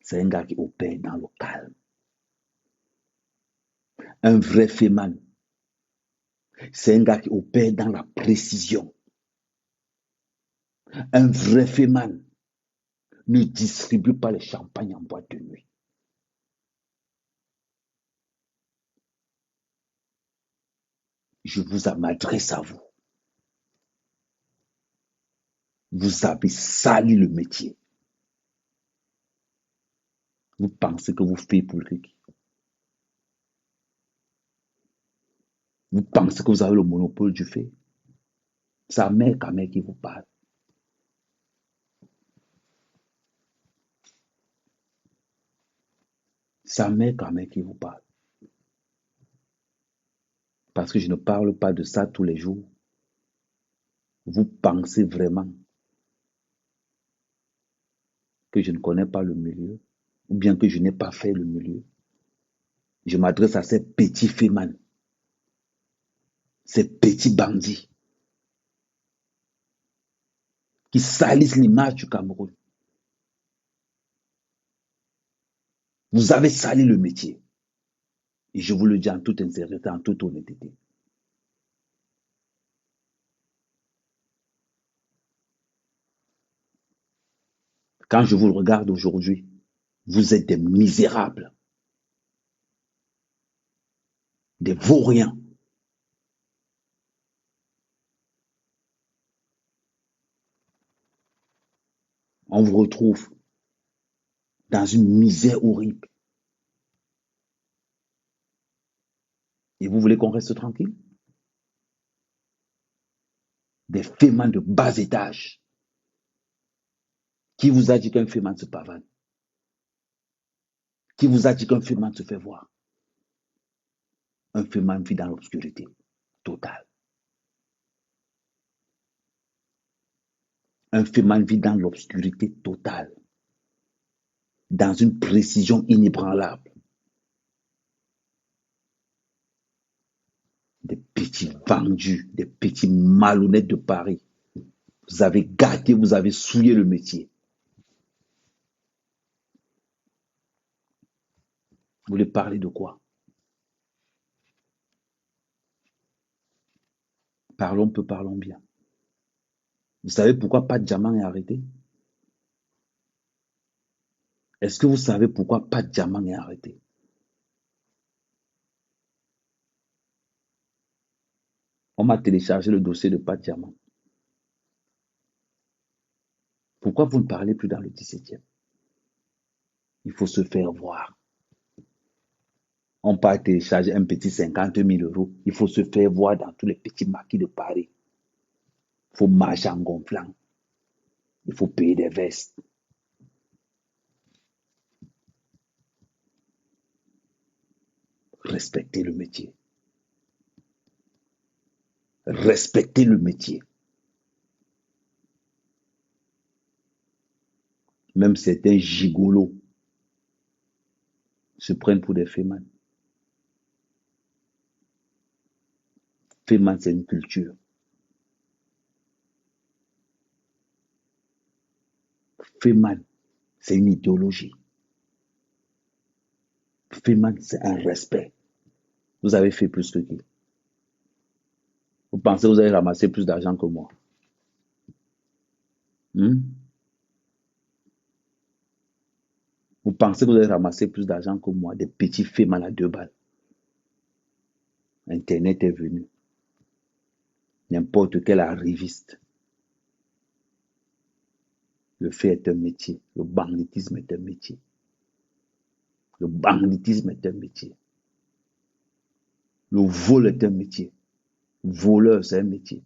c'est un gars qui opère dans le calme. Un vrai féman, c'est un gars qui opère dans la précision. Un vrai féman ne distribue pas le champagne en boîte de nuit. Je m'adresse à vous. Vous avez sali le métier. Vous pensez que vous faites pour qui? Vous pensez que vous avez le monopole du fait? C'est Ahmed Kamel qui vous parle. C'est Ahmed Kamel qui vous parle. Parce que je ne parle pas de ça tous les jours. Vous pensez vraiment que je ne connais pas le milieu, ou bien que je n'ai pas fait le milieu. Je m'adresse à ces petits fémans, ces petits bandits qui salissent l'image du Cameroun. Vous avez sali le métier. Et je vous le dis en toute sincérité, en toute honnêteté. Quand je vous regarde aujourd'hui, vous êtes des misérables, des vauriens. On vous retrouve dans une misère horrible. Et vous voulez qu'on reste tranquille? Des fémans de bas étage. Qui vous a dit qu'un féman se pavane? Qui vous a dit qu'un féman se fait voir? Un féman vit dans l'obscurité totale. Un féman vit dans l'obscurité totale, dans une précision inébranlable. Des petits vendus, des petits malhonnêtes de Paris. Vous avez gâté, vous avez souillé le métier. Vous voulez parler de quoi? Parlons peu, parlons bien. Vous savez pourquoi Pat Diamant est arrêté? Est-ce que vous savez pourquoi Pat Diamant est arrêté? On m'a téléchargé le dossier de Pat Diamant. Pourquoi vous ne parlez plus dans le 17e? Il faut se faire voir. On peut télécharger un petit 50 000 euros. Il faut se faire voir dans tous les petits maquis de Paris. Il faut marcher en gonflant. Il faut payer des vestes. Respectez le métier. Respectez le métier. Même certains gigolos se prennent pour des fémans. Féman, c'est une culture. Féman, c'est une idéologie. Féman, c'est un respect. Vous avez fait plus que qui? Vous pensez que vous avez ramassé plus d'argent que moi? Vous pensez que vous avez ramassé plus d'argent que moi? Des petits fémans à 2 balles. Internet est venu. N'importe quel arriviste. Le fait est un métier. Le banditisme est un métier. Le banditisme est un métier. Le vol est un métier. Voleur, c'est un métier.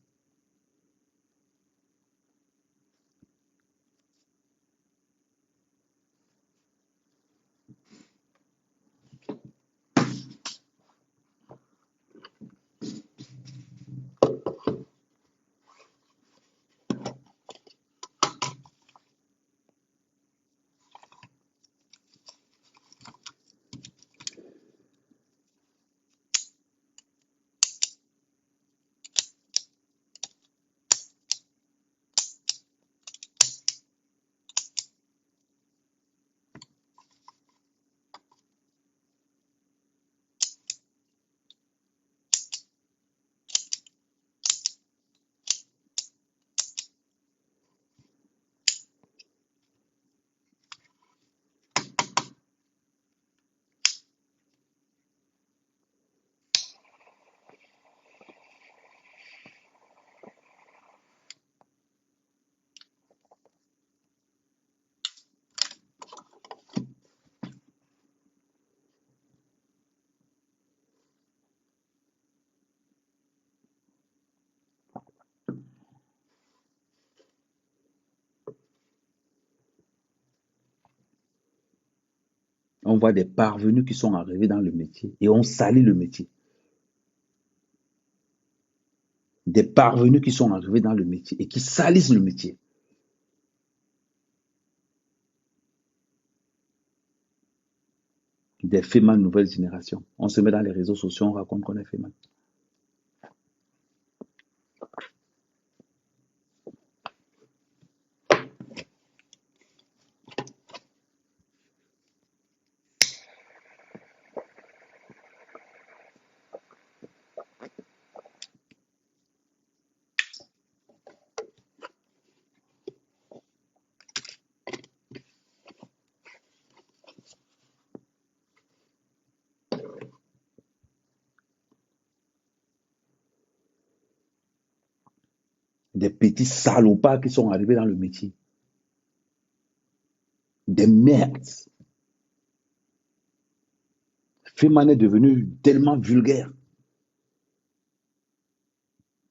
On voit des parvenus qui sont arrivés dans le métier et on salit le métier. Des parvenus qui sont arrivés dans le métier et qui salissent le métier. Des fémans nouvelle génération. On se met dans les réseaux sociaux, on raconte qu'on est féman. Des petits salopards qui sont arrivés dans le métier. Des merdes. Féman est devenu tellement vulgaire.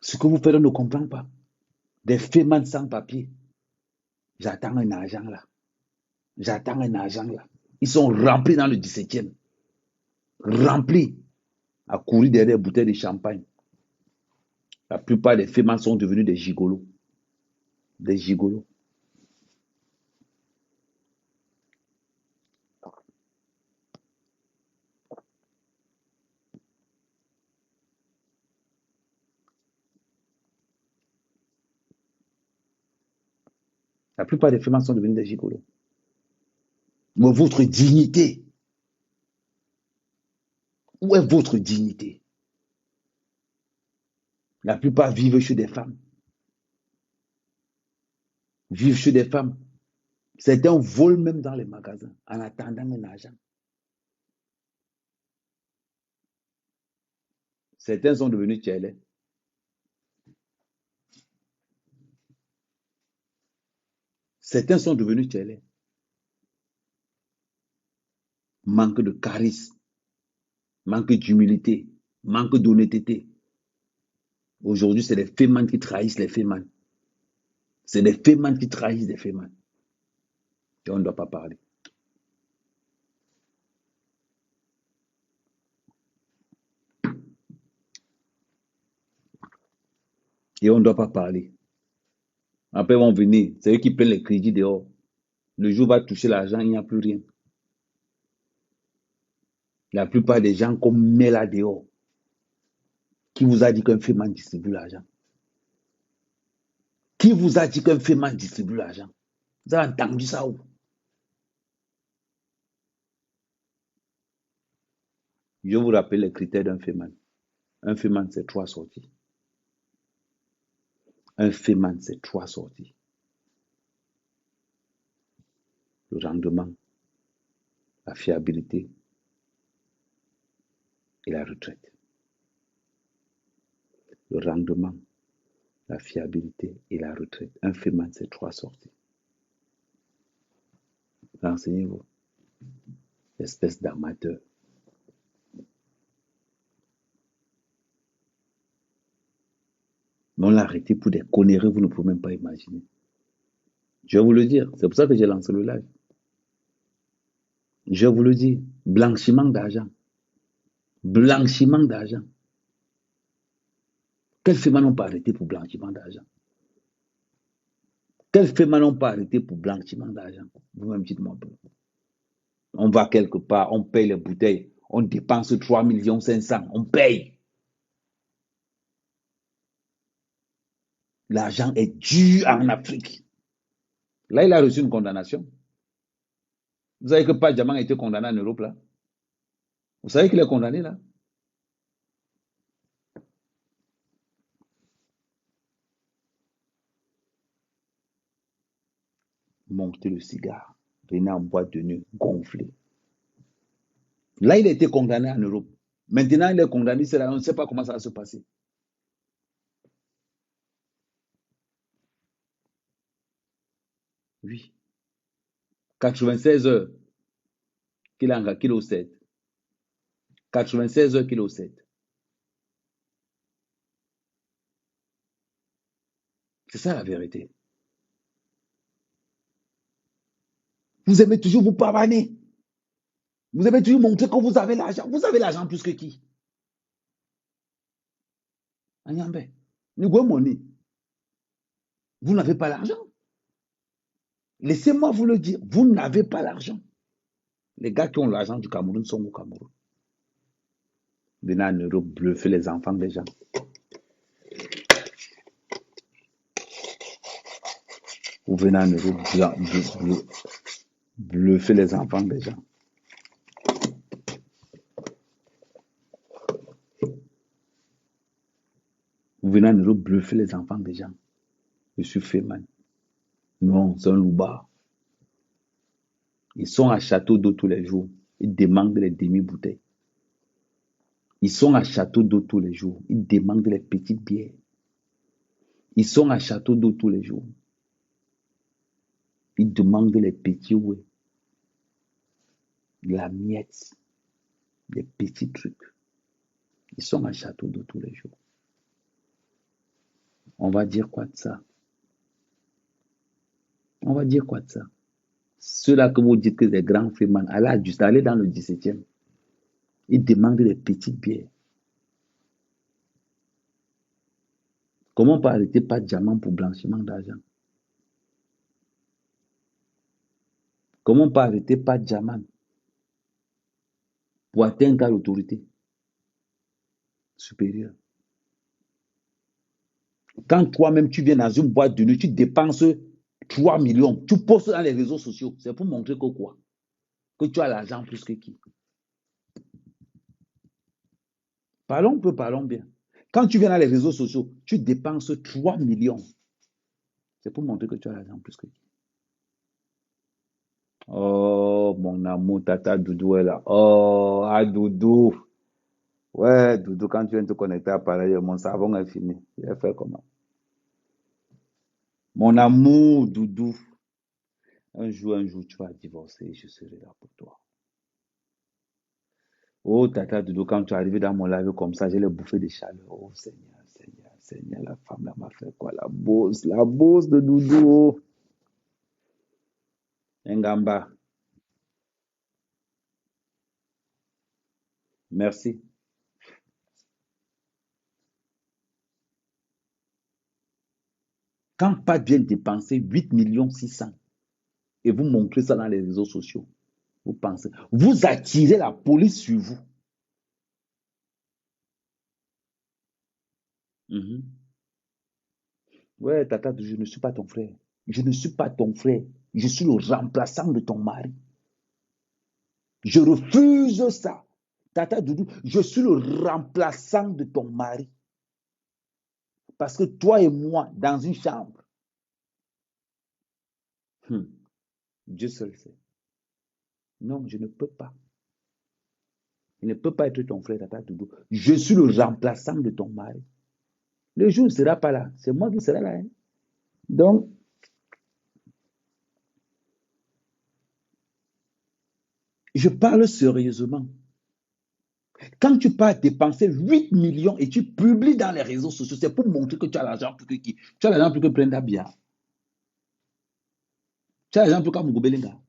Ce que vous faites, on ne comprend pas. Des fémans sans papier. J'attends un argent là. J'attends un argent là. Ils sont remplis dans le 17e. Remplis à courir derrière des bouteilles de champagne. La plupart des fémans sont devenus des gigolos. Des gigolos. La plupart des fémans sont devenus des gigolos. Mais votre dignité, où est votre dignité? La plupart vivent chez des femmes. Vivent chez des femmes. Certains volent même dans les magasins en attendant un argent. Certains sont devenus tchèlés. Certains sont devenus tchèlés. Manque de charisme, manque d'humilité, manque d'honnêteté. Aujourd'hui, c'est les fémans qui trahissent les fémans. C'est les fémans qui trahissent les fémans. Et on ne doit pas parler. Et on ne doit pas parler. Après, ils vont venir. C'est eux qui prennent les crédits dehors. Le jour où va toucher l'argent, il n'y a plus rien. La plupart des gens qu'on met là dehors, qui vous a dit qu'un féman distribue l'argent? Qui vous a dit qu'un féman distribue l'argent? Vous avez entendu ça où? Je vous rappelle les critères d'un féman. Un féman, c'est 3 sorties. Un féman, c'est 3 sorties. Le rendement, la fiabilité et la retraite. Le rendement, la fiabilité et la retraite. Un féman, c'est 3 sorties. Renseignez-vous. Espèce d'amateur. Mais on l'a arrêté pour des conneries, vous ne pouvez même pas imaginer. Je vais vous le dire. C'est pour ça que j'ai lancé le live. Je vous le dis. Blanchiment d'argent. Blanchiment d'argent. Quels fémans n'ont pas arrêté pour blanchiment d'argent? Quels fémans n'ont pas arrêté pour blanchiment d'argent? Vous-même dites-moi. On va quelque part, on paye les bouteilles, on dépense 3 500 000, on paye. L'argent est dû en Afrique. Là, il a reçu une condamnation. Vous savez que Padjaman a été condamné en Europe, là? Vous savez qu'il est condamné, là? Montez le cigare. Venez en boîte de nuit, gonflé. Là, il a été condamné en Europe. Maintenant, il est condamné, c'est là, on ne sait pas comment ça va se passer. Oui. 96 heures qu'il a au 7. 96 heures qu'il est au 7. C'est ça la vérité. Vous aimez toujours vous pavaner. Vous avez toujours montré que vous avez l'argent. Vous avez l'argent plus que qui? Anyambe. Moni. Vous n'avez pas l'argent. Laissez-moi vous le dire. Vous n'avez pas l'argent. Les gars qui ont l'argent du Cameroun sont au Cameroun. Venez en Europe bluffer les enfants des gens. Vous venez en Europe bluffer les enfants des gens. Vous venez en Europe bluffer les enfants des gens. Je suis Feman. Non, c'est un louba. Ils sont à Château d'eau tous les jours. Ils demandent les demi-bouteilles. Ils sont à Château d'eau tous les jours. Ils demandent les petites bières. Ils sont à Château d'eau tous les jours. Ils demandent les petits ouais. La miette. Les petits trucs. Ils sont à Château d'eau tous les jours. On va dire quoi de ça? On va dire quoi de ça? Ceux-là que vous dites que des grands freeman, allez dans le 17e. Ils demandent des petites bières. Comment on peut arrêter pas de diamant pour blanchiment d'argent? Comment on peut arrêter pas de diamant pour atteindre l'autorité supérieure? Quand toi-même tu viens dans une boîte de nuit, tu dépenses 3 millions, tu postes dans les réseaux sociaux, c'est pour montrer que quoi? Que tu as l'argent plus que qui? Parlons peu, parlons bien. Quand tu viens dans les réseaux sociaux, tu dépenses 3 millions. C'est pour montrer que tu as l'argent plus que qui? Oh, mon amour, tata Doudou est là. Oh, ah, Doudou. Ouais, Doudou, quand tu viens te connecter à pareil, mon savon est fini. Il a fait comment? Mon amour, Doudou. Un jour, tu vas divorcer et je serai là pour toi. Oh, tata Doudou, quand tu es arrivé dans mon live comme ça, j'ai les bouffées de chaleur. Oh, Seigneur, Seigneur, Seigneur, la femme là m'a fait quoi? La bosse de Doudou. Oh. Ngamba, merci. Quand Pat vient dépenser 8 millions 600 et vous montrez ça dans les réseaux sociaux, vous pensez, vous attirez la police sur vous. Mhm. Ouais, tata, je ne suis pas ton frère. Je ne suis pas ton frère. Je suis le remplaçant de ton mari. Je refuse ça. Tata Doudou, je suis le remplaçant de ton mari. Parce que toi et moi, dans une chambre, Dieu seul sait. Non, je ne peux pas. Il ne peut pas être ton frère, Tata Doudou. Je suis le remplaçant de ton mari. Le jour ne sera pas là. C'est moi qui serai là. Hein. Donc, je parle sérieusement. Quand tu pars dépenser 8 millions et tu publies dans les réseaux sociaux, c'est pour montrer que tu as l'argent plus que qui? Tu as l'argent plus que Brenda Bia. Tu as l'argent plus que Mugobelinga.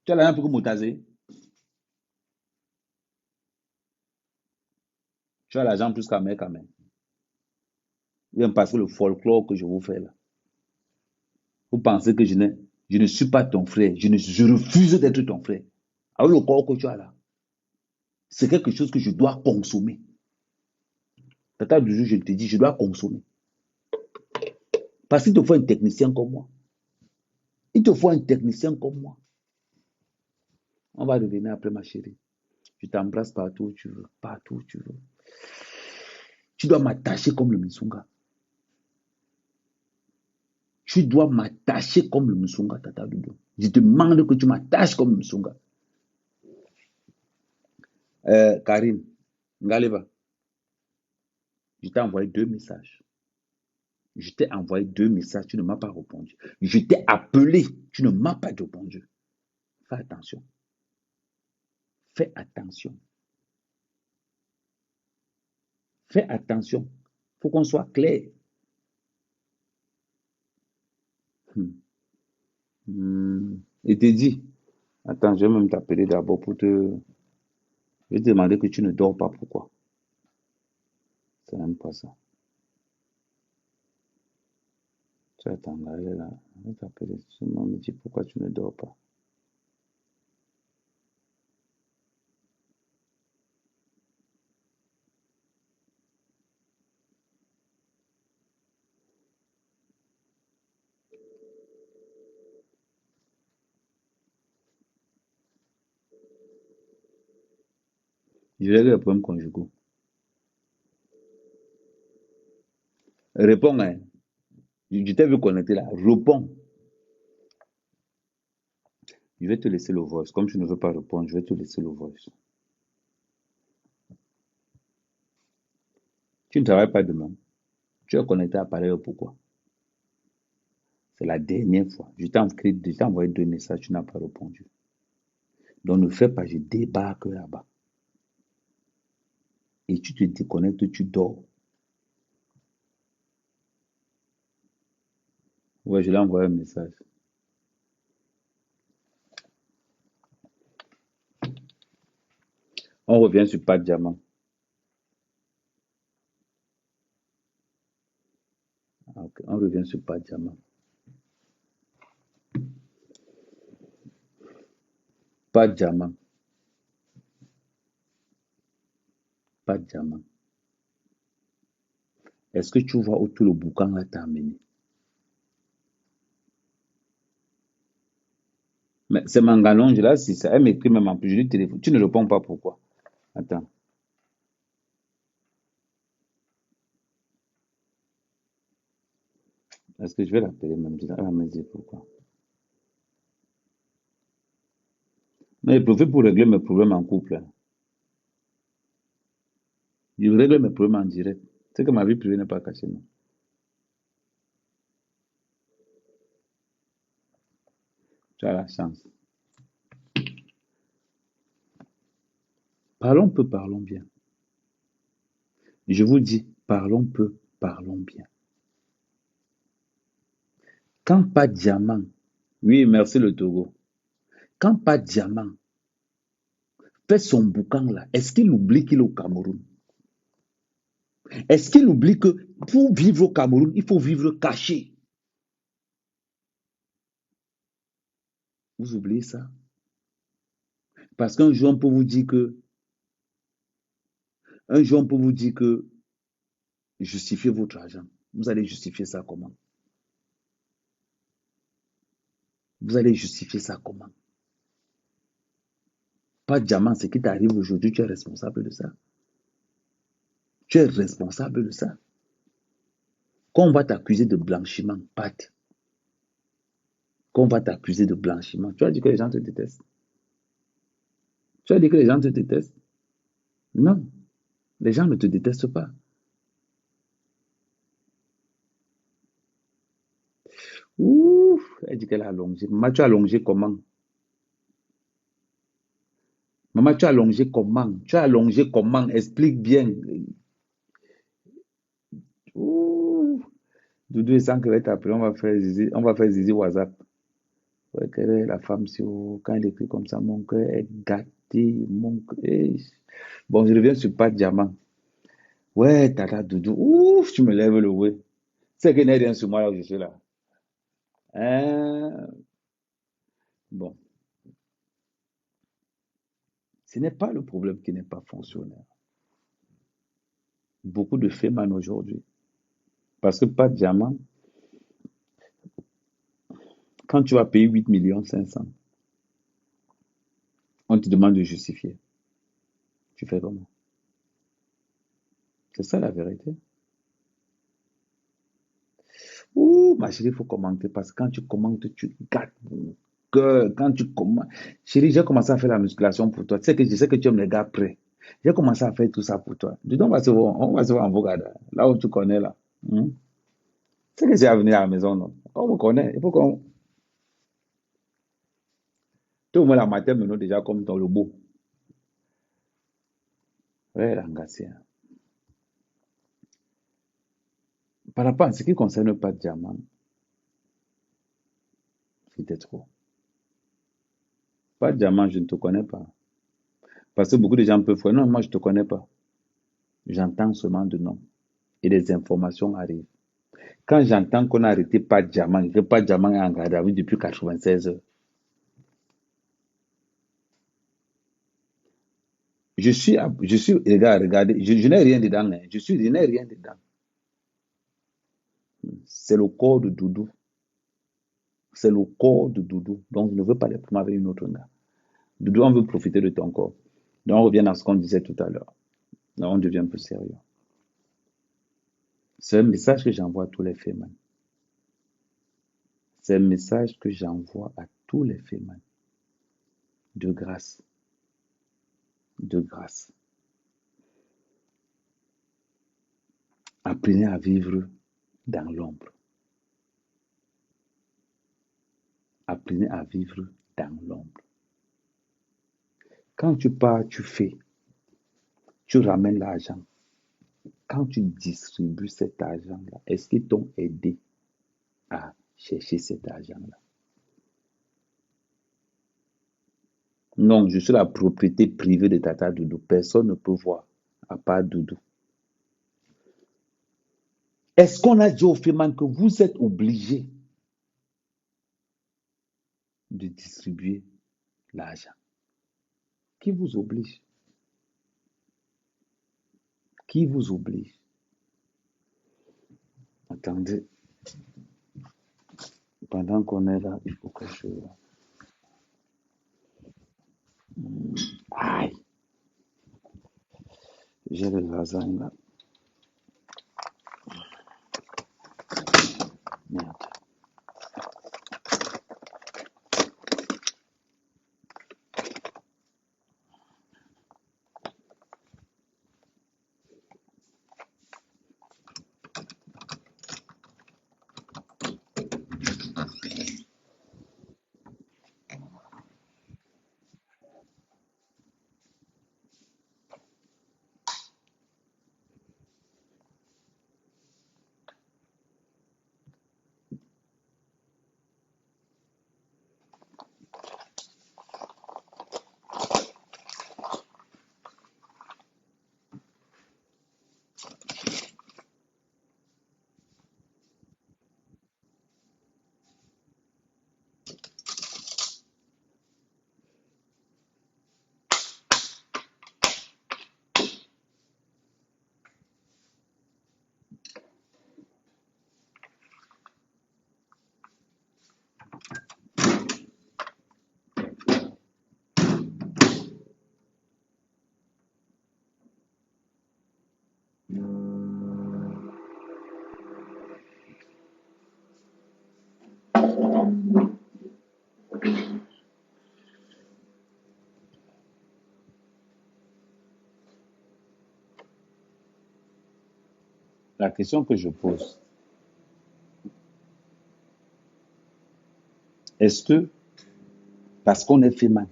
Tu as l'argent plus que Moutazé. Tu as l'argent plus qu'Amé Kamé. Bien parce que le folklore que je vous fais là. Vous pensez que je ne suis pas ton frère. Je refuse d'être ton frère. Alors le corps que tu as là, c'est quelque chose que je dois consommer. Tata du jour, je te dis, je dois consommer. Parce qu'il te faut un technicien comme moi. Il te faut un technicien comme moi. On va revenir après, ma chérie. Je t'embrasse partout où tu veux. Partout où tu veux. Tu dois m'attacher comme le Musunga. Tu dois m'attacher comme le Musunga, Tata Doudou. Je te demande que tu m'attaches comme le Musunga. Karine, Ngaleba, je t'ai envoyé 2 messages. Je t'ai envoyé 2 messages, tu ne m'as pas répondu. Je t'ai appelé, tu ne m'as pas répondu. Fais attention. Fais attention. Fais attention. Il faut qu'on soit clair. Et te dit, Attends, je vais même t'appeler d'abord pour te... Je vais te demander que tu ne dors pas. Pourquoi? C'est même pas ça. Tu attends, là, elle est là. Je vais t'appeler. Tu me dis pourquoi tu ne dors pas. Je règle les problèmes conjugaux. Réponds, hein. Je t'ai vu connecter là. Réponds. Je vais te laisser le voice. Comme tu ne veux pas répondre, je vais te laisser le voice. Tu ne travailles pas demain. Tu es connecté à l'appareil pourquoi? C'est la dernière fois. Je t'ai envoyé 2 messages, tu n'as pas répondu. Donc ne fais pas, je débarque là-bas. Et tu te déconnectes, tu dors. Ouais, je l'ai envoyé un message. On revient sur pas de diamant. Ah, ok. On revient sur pas de diamant. Pas de diamant. Pas de diamant. Est-ce que tu vois où tout le boucan là t'a amené? Mais c'est Mangalonge là, si ça. Elle m'écrit même en plus. Je lui téléphone. Tu ne réponds pas pourquoi? Attends. Est-ce que je vais l'appeler même? Elle va me dire pourquoi. Non, je profite pour régler mes problèmes en couple, hein. Je règle mes problèmes en direct. C'est que ma vie privée n'est pas cachée, non. Tu as la chance. Parlons peu, parlons bien. Je vous dis, parlons peu, parlons bien. Quand pas diamant, oui, merci le Togo. Quand pas diamant fait son boucan là, est-ce qu'il oublie qu'il est au Cameroun? Est-ce qu'il oublie que pour vivre au Cameroun, il faut vivre caché? Vous oubliez ça? Parce qu'un jour, on peut vous dire que, un jour, on peut vous dire que justifiez votre argent. Vous allez justifier ça comment? Vous allez justifier ça comment? Pas diamant, ce qui t'arrive aujourd'hui, tu es responsable de ça. Tu es responsable de ça. Quand on va t'accuser de blanchiment, Pat, quand on va t'accuser de blanchiment, tu as dit que les gens te détestent. Tu as dit que les gens te détestent. Non, les gens ne te détestent pas. Ouf, elle dit qu'elle a allongé. Maman, tu as allongé comment? Maman, tu as allongé comment? Tu as allongé comment? Explique bien. Ouf. Doudou et sans que t'appeler, on va faire zizi WhatsApp. Ouais, quelle est la femme si quand elle écrit comme ça, mon cœur est gâté, mon cœur. Bon, je reviens sur pas de diamant. Ouais, tata Doudou, ouf, tu me lèves le ouais. C'est qu'il n'y a rien sur moi là où je suis là. Hein? Bon, ce n'est pas le problème qui n'est pas fonctionnel. Beaucoup de femmes aujourd'hui. Parce que pas de diamant, quand tu vas payer 8 500 000, on te demande de justifier. Tu fais comment? C'est ça la vérité. Ouh, ma chérie, il faut commenter parce que quand tu commentes, tu gâtes mon cœur. Quand tu commentes. Chérie, j'ai commencé à faire la musculation pour toi. Tu sais que je sais que tu aimes les gars prêts. J'ai commencé à faire tout ça pour toi. Dis donc, on va se voir en Bogada, là où tu connais là. Hmm? C'est que j'ai à venir à la maison, non? On me connaît. Il faut qu'on. Tout le monde la matin, maintenant déjà comme dans le beau. Ouais, l'angassien. Par rapport à ce qui concerne pas de diamant, c'était trop. Pas diamant, je ne te connais pas. Parce que beaucoup de gens peuvent faire, non, moi je ne te connais pas. J'entends seulement de nom. Et des informations arrivent. Quand j'entends qu'on a arrêté pas diamant, et que pas diamant est en garde à vue depuis 96 heures, regarde, regardez, je n'ai rien dedans, hein. Je n'ai rien dedans. C'est le corps de Doudou. C'est le corps de Doudou. Donc, je ne veux pas les prendre avec une autre gars. Doudou, on veut profiter de ton corps. Donc, on revient à ce qu'on disait tout à l'heure. Donc, on devient un peu sérieux. C'est un message que j'envoie à tous les femmes. C'est un message que j'envoie à tous les femmes. De grâce. De grâce. Apprenez à vivre dans l'ombre. Apprenez à vivre dans l'ombre. Quand tu pars, tu fais. Tu ramènes l'argent. Quand tu distribues cet argent-là, est-ce qu'ils t'ont aidé à chercher cet argent-là? Non, je suis la propriété privée de Tata Doudou. Personne ne peut voir, à part Doudou. Est-ce qu'on a dit au Féman que vous êtes obligé de distribuer l'argent? Qui vous oblige? Qui vous oblige? Attendez, pendant qu'on est là, il faut que je... Aïe, j'ai le lasagne là. Merde. La question que je pose, est-ce que parce qu'on est Féman,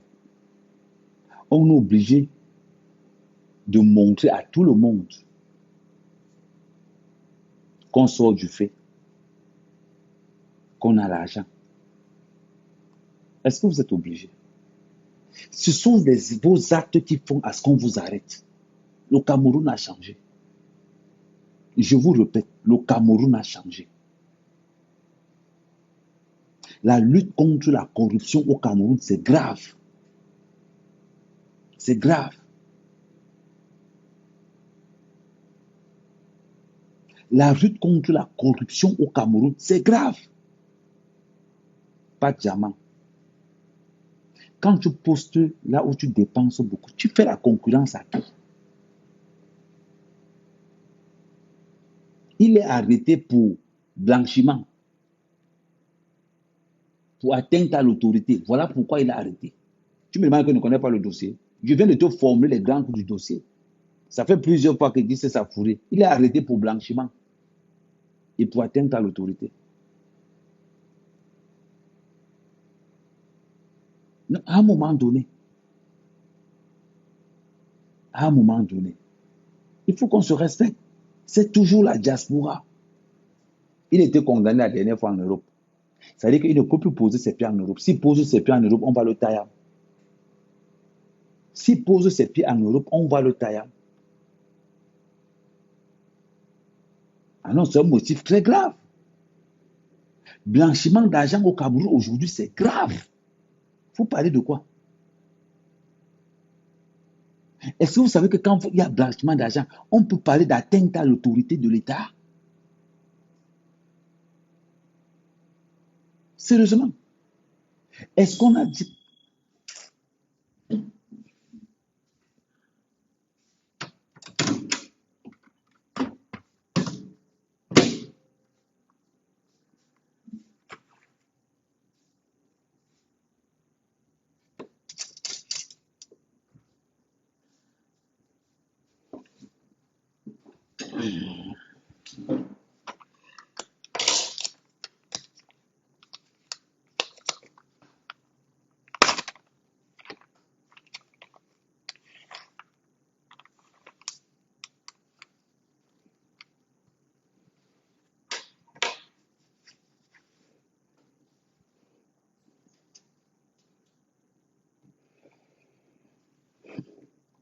on est obligé de montrer à tout le monde qu'on sort du fait, qu'on a l'argent? Est-ce que vous êtes obligé? Ce sont vos actes qui font à ce qu'on vous arrête. Le Cameroun a changé. Je vous répète, le Cameroun a changé. La lutte contre la corruption au Cameroun, c'est grave. C'est grave. La lutte contre la corruption au Cameroun, c'est grave. Pas de diamant. Quand tu postes là où tu dépenses beaucoup, tu fais la concurrence à qui? Il est arrêté pour blanchiment, pour atteinte à l'autorité. Voilà pourquoi il est arrêté. Tu me demandes que je ne connais pas le dossier. Je viens de te formuler les grands coups du dossier. Ça fait plusieurs fois qu'il dit c'est sa fourrée. Il est arrêté pour blanchiment et pour atteinte à l'autorité. À un moment donné, il faut qu'on se respecte. C'est toujours la diaspora. Il était condamné la dernière fois en Europe. Ça veut dire qu'il ne peut plus poser ses pieds en Europe. S'il pose ses pieds en Europe, on va le tailler. S'il pose ses pieds en Europe, on va le tailler. Ah non, c'est un motif très grave. Blanchiment d'argent au Cameroun aujourd'hui, c'est grave. Faut parler de quoi? Est-ce que vous savez que quand il y a blanchiment d'argent, on peut parler d'atteinte à l'autorité de l'État? Sérieusement. Est-ce qu'on a dit...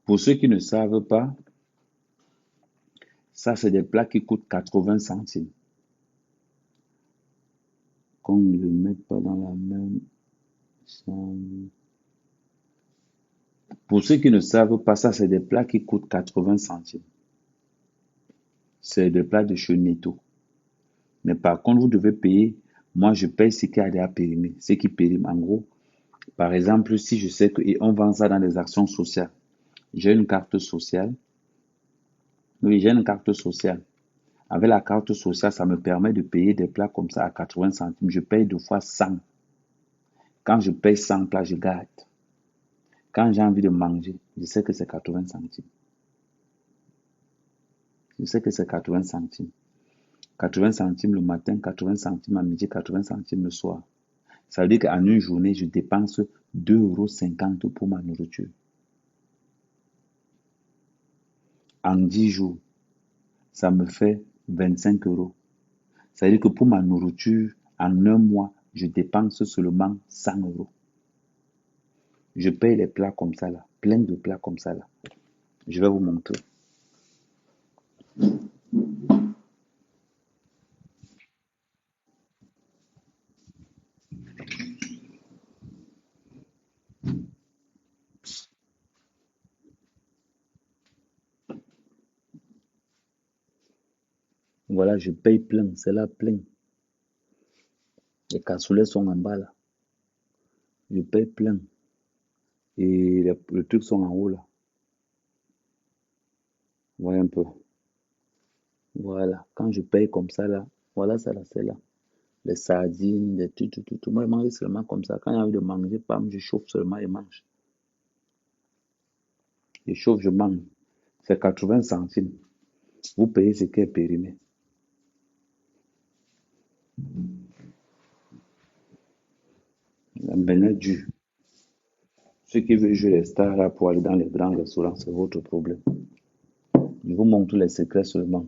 Pour ceux qui ne savent pas, ça c'est des plats qui coûtent 80 centimes. Qu'on ne le mette pas dans la même chambre. Pour ceux qui ne savent pas, ça c'est des plats qui coûtent 80 centimes. C'est des plats de chez Netto. Mais par contre, vous devez payer. Moi, je paye ce qui a déjà périmé. Ce qui périme, en gros. Par exemple, si je sais qu'on vend ça dans des actions sociales, j'ai une carte sociale. Oui, j'ai une carte sociale. Avec la carte sociale, ça me permet de payer des plats comme ça à 80 centimes. Je paye 2 fois 100. Quand je paye 100 plats, je garde. Quand j'ai envie de manger, je sais que c'est 80 centimes. Je sais que c'est 80 centimes. 80 centimes le matin, 80 centimes à midi, 80 centimes le soir. Ça veut dire qu'en une journée, je dépense 2,50 € pour ma nourriture. En 10 jours, ça me fait 25 €. Ça veut dire que pour ma nourriture, en un mois, je dépense seulement 100 €. Je paye les plats comme ça là, plein de plats comme ça là. Je vais vous montrer. Voilà, je paye plein, c'est là plein. Les cassoulets sont en bas là. Je paye plein. Et les trucs sont en haut là. Voilà un peu. Voilà. Quand je paye comme ça là, voilà ça là, c'est là. Les sardines, les tout. Moi, je mange seulement comme ça. Quand j'ai envie de manger, pam, je chauffe seulement et mange. Je chauffe, je mange. C'est 80 centimes. Vous payez ce qui est périmé. Maintenant, du. Ceux qui veulent jouer les stars là pour aller dans les grands restaurants, c'est votre problème. Je vous montre les secrets seulement.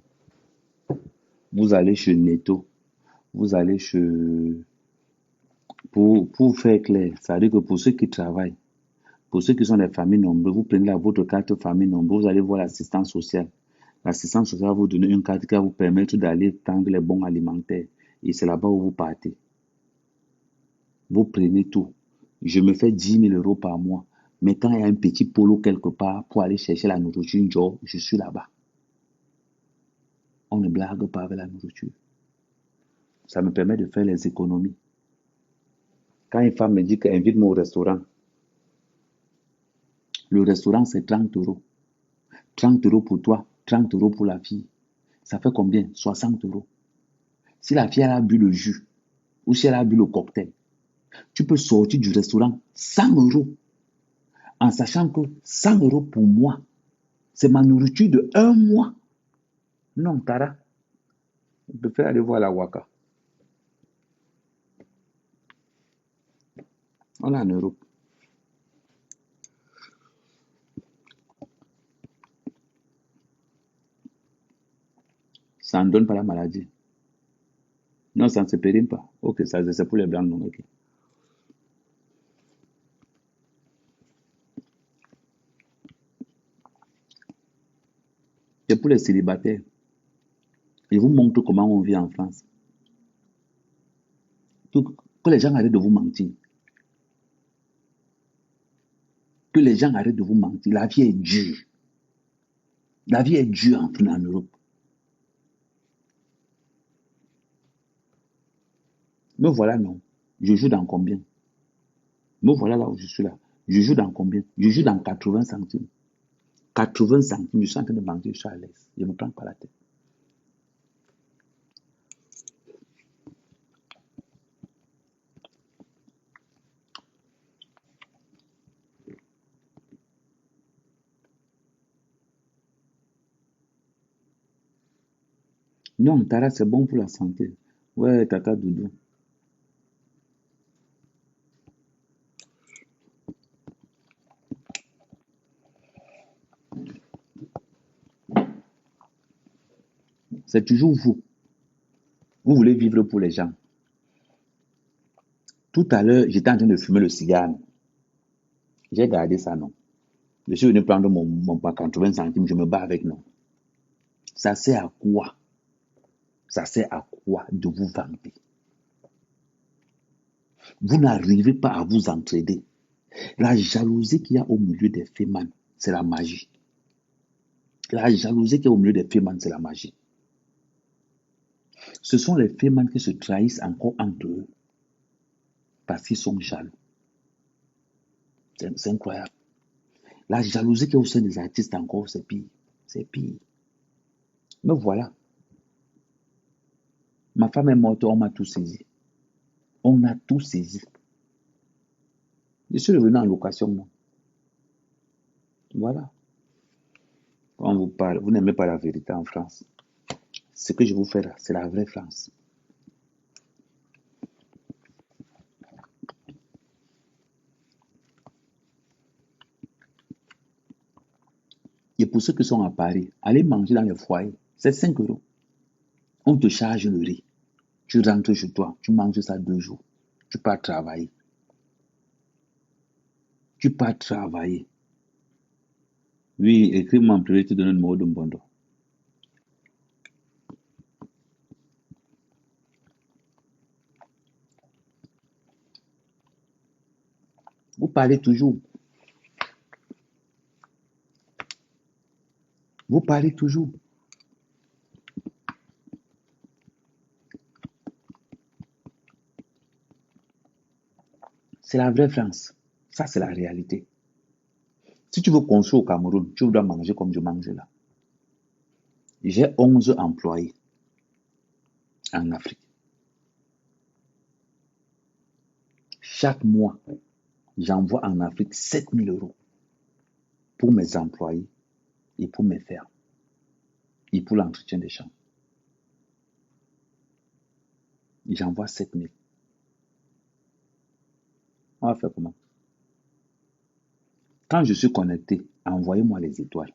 Vous allez chez Netto. Vous allez chez... Pour faire clair, ça veut dire que pour ceux qui travaillent, pour ceux qui sont des familles nombreuses, vous prenez votre carte famille nombreuse, vous allez voir l'assistance sociale. L'assistance sociale va vous donner une carte qui va vous permettre d'aller prendre les bons alimentaires. Et c'est là-bas où vous partez. Vous prenez tout. Je me fais 10 000 € par mois. Mais quand il y a un petit polo quelque part pour aller chercher la nourriture, je suis là-bas. On ne blague pas avec la nourriture. Ça me permet de faire les économies. Quand une femme me dit qu'elle invite-moi au restaurant, le restaurant c'est 30 €. 30 € pour toi, 30 € pour la fille. Ça fait combien? 60 €. Si la fille elle a bu le jus, ou si elle a bu le cocktail, tu peux sortir du restaurant 100 € en sachant que 100 € pour moi, c'est ma nourriture de un mois. Non, Tara, je préfère aller voir la Waka. On est en Europe. Ça ne donne pas la maladie. Non, ça ne se périme pas. Ok, ça c'est pour les blancs. Non, ok. Et pour les célibataires, je vous montre comment on vit en France. Que les gens arrêtent de vous mentir. Que les gens arrêtent de vous mentir. La vie est dure. La vie est dure en Europe. Me voilà, non. Je joue dans combien? Me voilà là où je suis là. Je joue dans combien? Je joue dans 80 centimes. 80 centimes, je suis en train de manger, je suis à l'aise. Je ne me prends pas la tête. Non, Tara, c'est bon pour la santé. Ouais, Tata Doudou. C'est toujours vous. Vous voulez vivre pour les gens. Tout à l'heure, j'étais en train de fumer le cigare. J'ai gardé ça, non. Je suis venu prendre mon 80 centimes, je me bats avec, non. Ça sert à quoi? Ça sert à quoi de vous vanter? Vous n'arrivez pas à vous entraider. La jalousie qu'il y a au milieu des fémans, c'est la magie. La jalousie qu'il y a au milieu des fémans, c'est la magie. Ce sont les fémans qui se trahissent encore entre eux parce qu'ils sont jaloux. C'est incroyable. La jalousie qu'il y a au sein des artistes encore, c'est pire. C'est pire. Mais voilà. Ma femme est morte, on m'a tout saisi. On a tout saisi. Je suis revenu en location, moi. Voilà. Quand on vous parle, vous n'aimez pas la vérité en France. Ce que je vous fais là, c'est la vraie France. Et pour ceux qui sont à Paris, allez manger dans les foyers. C'est 5 euros. On te charge le riz. Tu rentres chez toi, tu manges ça 2 jours. Tu pars travailler. Tu pars travailler. Oui, écris-moi en privé, tu donnes le numéro de Mbondo. Vous parlez toujours. Vous parlez toujours. C'est la vraie France. Ça, c'est la réalité. Si tu veux construire au Cameroun, tu dois manger comme je mange là. J'ai 11 employés en Afrique. Chaque mois, j'envoie en Afrique 7 000 euros pour mes employés et pour mes fermes et pour l'entretien des champs. J'envoie 7 000. On va faire comment? Quand je suis connecté, envoyez-moi les étoiles.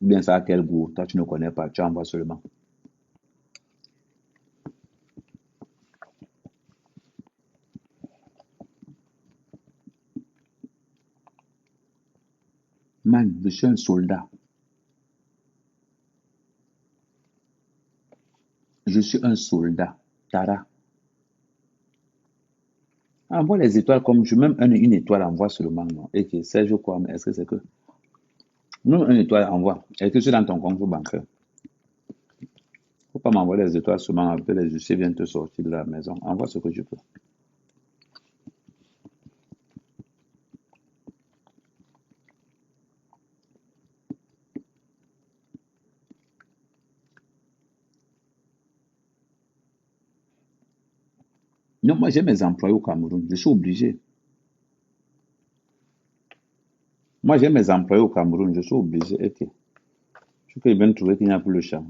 Ou bien ça a quel goût? Toi, tu ne connais pas, tu envoies seulement. Man, je suis un soldat. Je suis un soldat. Tara. Envoie les étoiles comme je. Même une étoile envoie seulement. Non. Et que Sergio quoi, mais est-ce que c'est que. Même une étoile envoie. Est-ce que c'est dans ton compte bancaire? Faut pas m'envoyer les étoiles seulement après les huissiers viennent te sortir de la maison. Envoie ce que je peux. Non, moi j'ai mes employés au Cameroun. Je suis obligé. Moi j'ai mes employés au Cameroun. Je suis obligé. Ok. Je peux bien trouver qu'il n'y a plus le champ.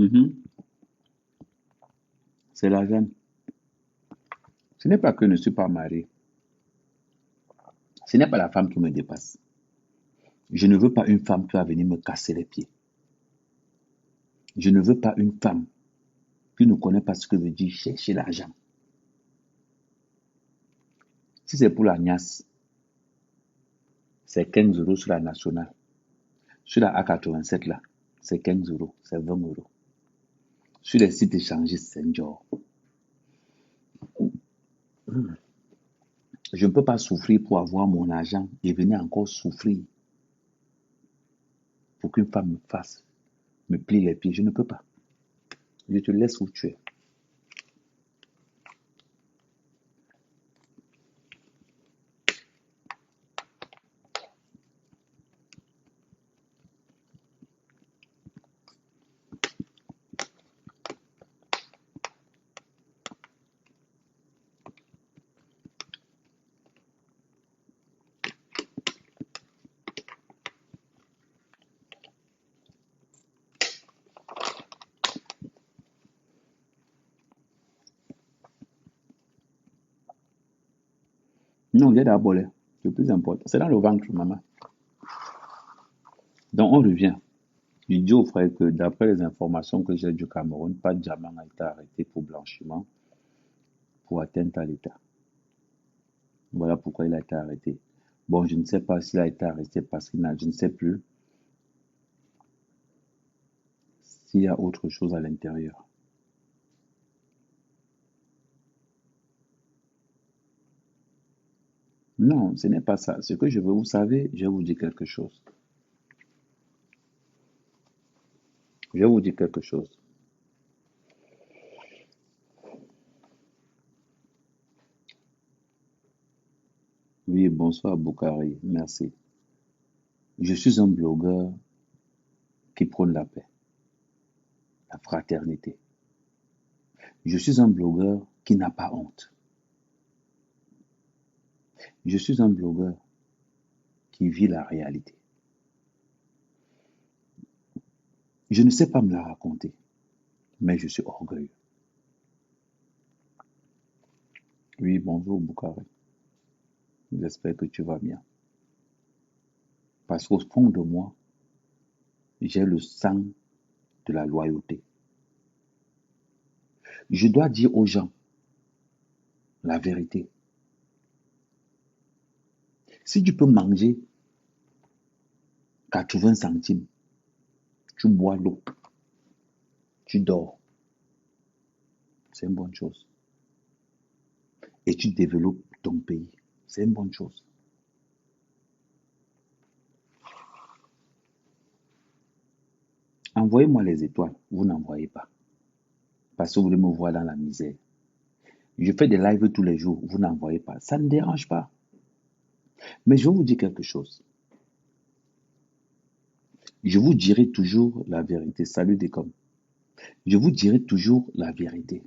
Mhm. C'est l'argent. Ce n'est pas que je ne suis pas marié. Ce n'est pas la femme qui me dépasse. Je ne veux pas une femme qui va venir me casser les pieds. Je ne veux pas une femme qui ne connaît pas ce que veut dire chercher l'argent. Si c'est pour la niasse, c'est 15 euros sur la nationale. Sur la A87 là, c'est 15 euros, c'est 20 euros. Sur les sites échangistes, c'est un genre. Je ne peux pas souffrir pour avoir mon argent et venir encore souffrir pour qu'une femme me fasse, me plie les pieds. Je ne peux pas. Je te laisse où tu es. Non, viens d'abord. Le plus important, c'est dans le ventre, maman. Donc, on revient. Je dis au frère que d'après les informations que j'ai du Cameroun, pas de diamant a été arrêté pour blanchiment, pour atteinte à l'État. Voilà pourquoi il a été arrêté. Bon, je ne sais pas s'il a été arrêté parce qu'il n'a, je ne sais plus s'il y a autre chose à l'intérieur. Non, ce n'est pas ça. Ce que je veux, vous savez, je vais vous dire quelque chose. Je vais vous dire quelque chose. Oui, bonsoir Boukari, merci. Je suis un blogueur qui prône la paix, la fraternité. Je suis un blogueur qui n'a pas honte. Je suis un blogueur qui vit la réalité. Je ne sais pas me la raconter, mais je suis orgueilleux. Oui, bonjour Boukari. J'espère que tu vas bien. Parce qu'au fond de moi, j'ai le sang de la loyauté. Je dois dire aux gens la vérité. Si tu peux manger 80 centimes, tu bois l'eau, tu dors, c'est une bonne chose. Et tu développes ton pays, c'est une bonne chose. Envoyez-moi les étoiles, vous n'envoyez pas. Parce que vous voulez me voir dans la misère. Je fais des lives tous les jours, vous n'envoyez pas. Ça ne dérange pas. Mais je vais vous dire quelque chose. Je vous dirai toujours la vérité. Salut Décom. Je vous dirai toujours la vérité.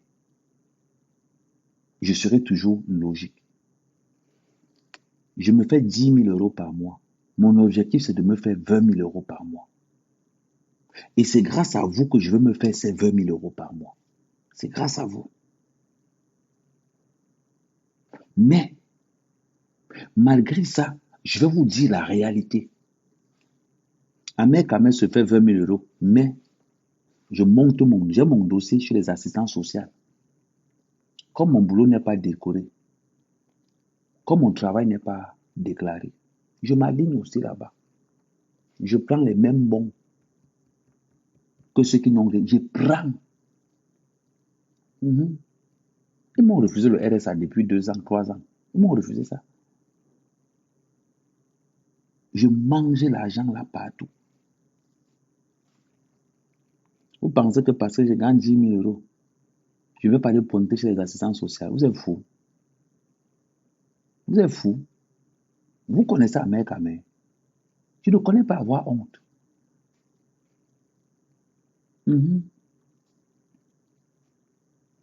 Je serai toujours logique. Je me fais 10 000 euros par mois. Mon objectif, c'est de me faire 20 000 euros par mois. Et c'est grâce à vous que je veux me faire ces 20 000 euros par mois. C'est grâce à vous. Mais, malgré ça, je vais vous dire la réalité. Ahmed Kamel se fait 20 000 euros, mais j'ai mon dossier chez les assistants sociaux. Comme mon boulot n'est pas décoré, comme mon travail n'est pas déclaré, je m'aligne aussi là-bas. Je prends les mêmes bons que ceux qui n'ont rien. Je prends. Mhm. Ils m'ont refusé le RSA depuis 2 ans, 3 ans. Ils m'ont refusé ça. Je mangeais l'argent là partout. Vous pensez que parce que je gagne 10 000 euros, je ne vais pas aller pointer chez les assistants sociaux. Vous êtes fous. Vous êtes fous. Vous connaissez Ahmed Kamel. Tu ne connais pas avoir honte. Mhm.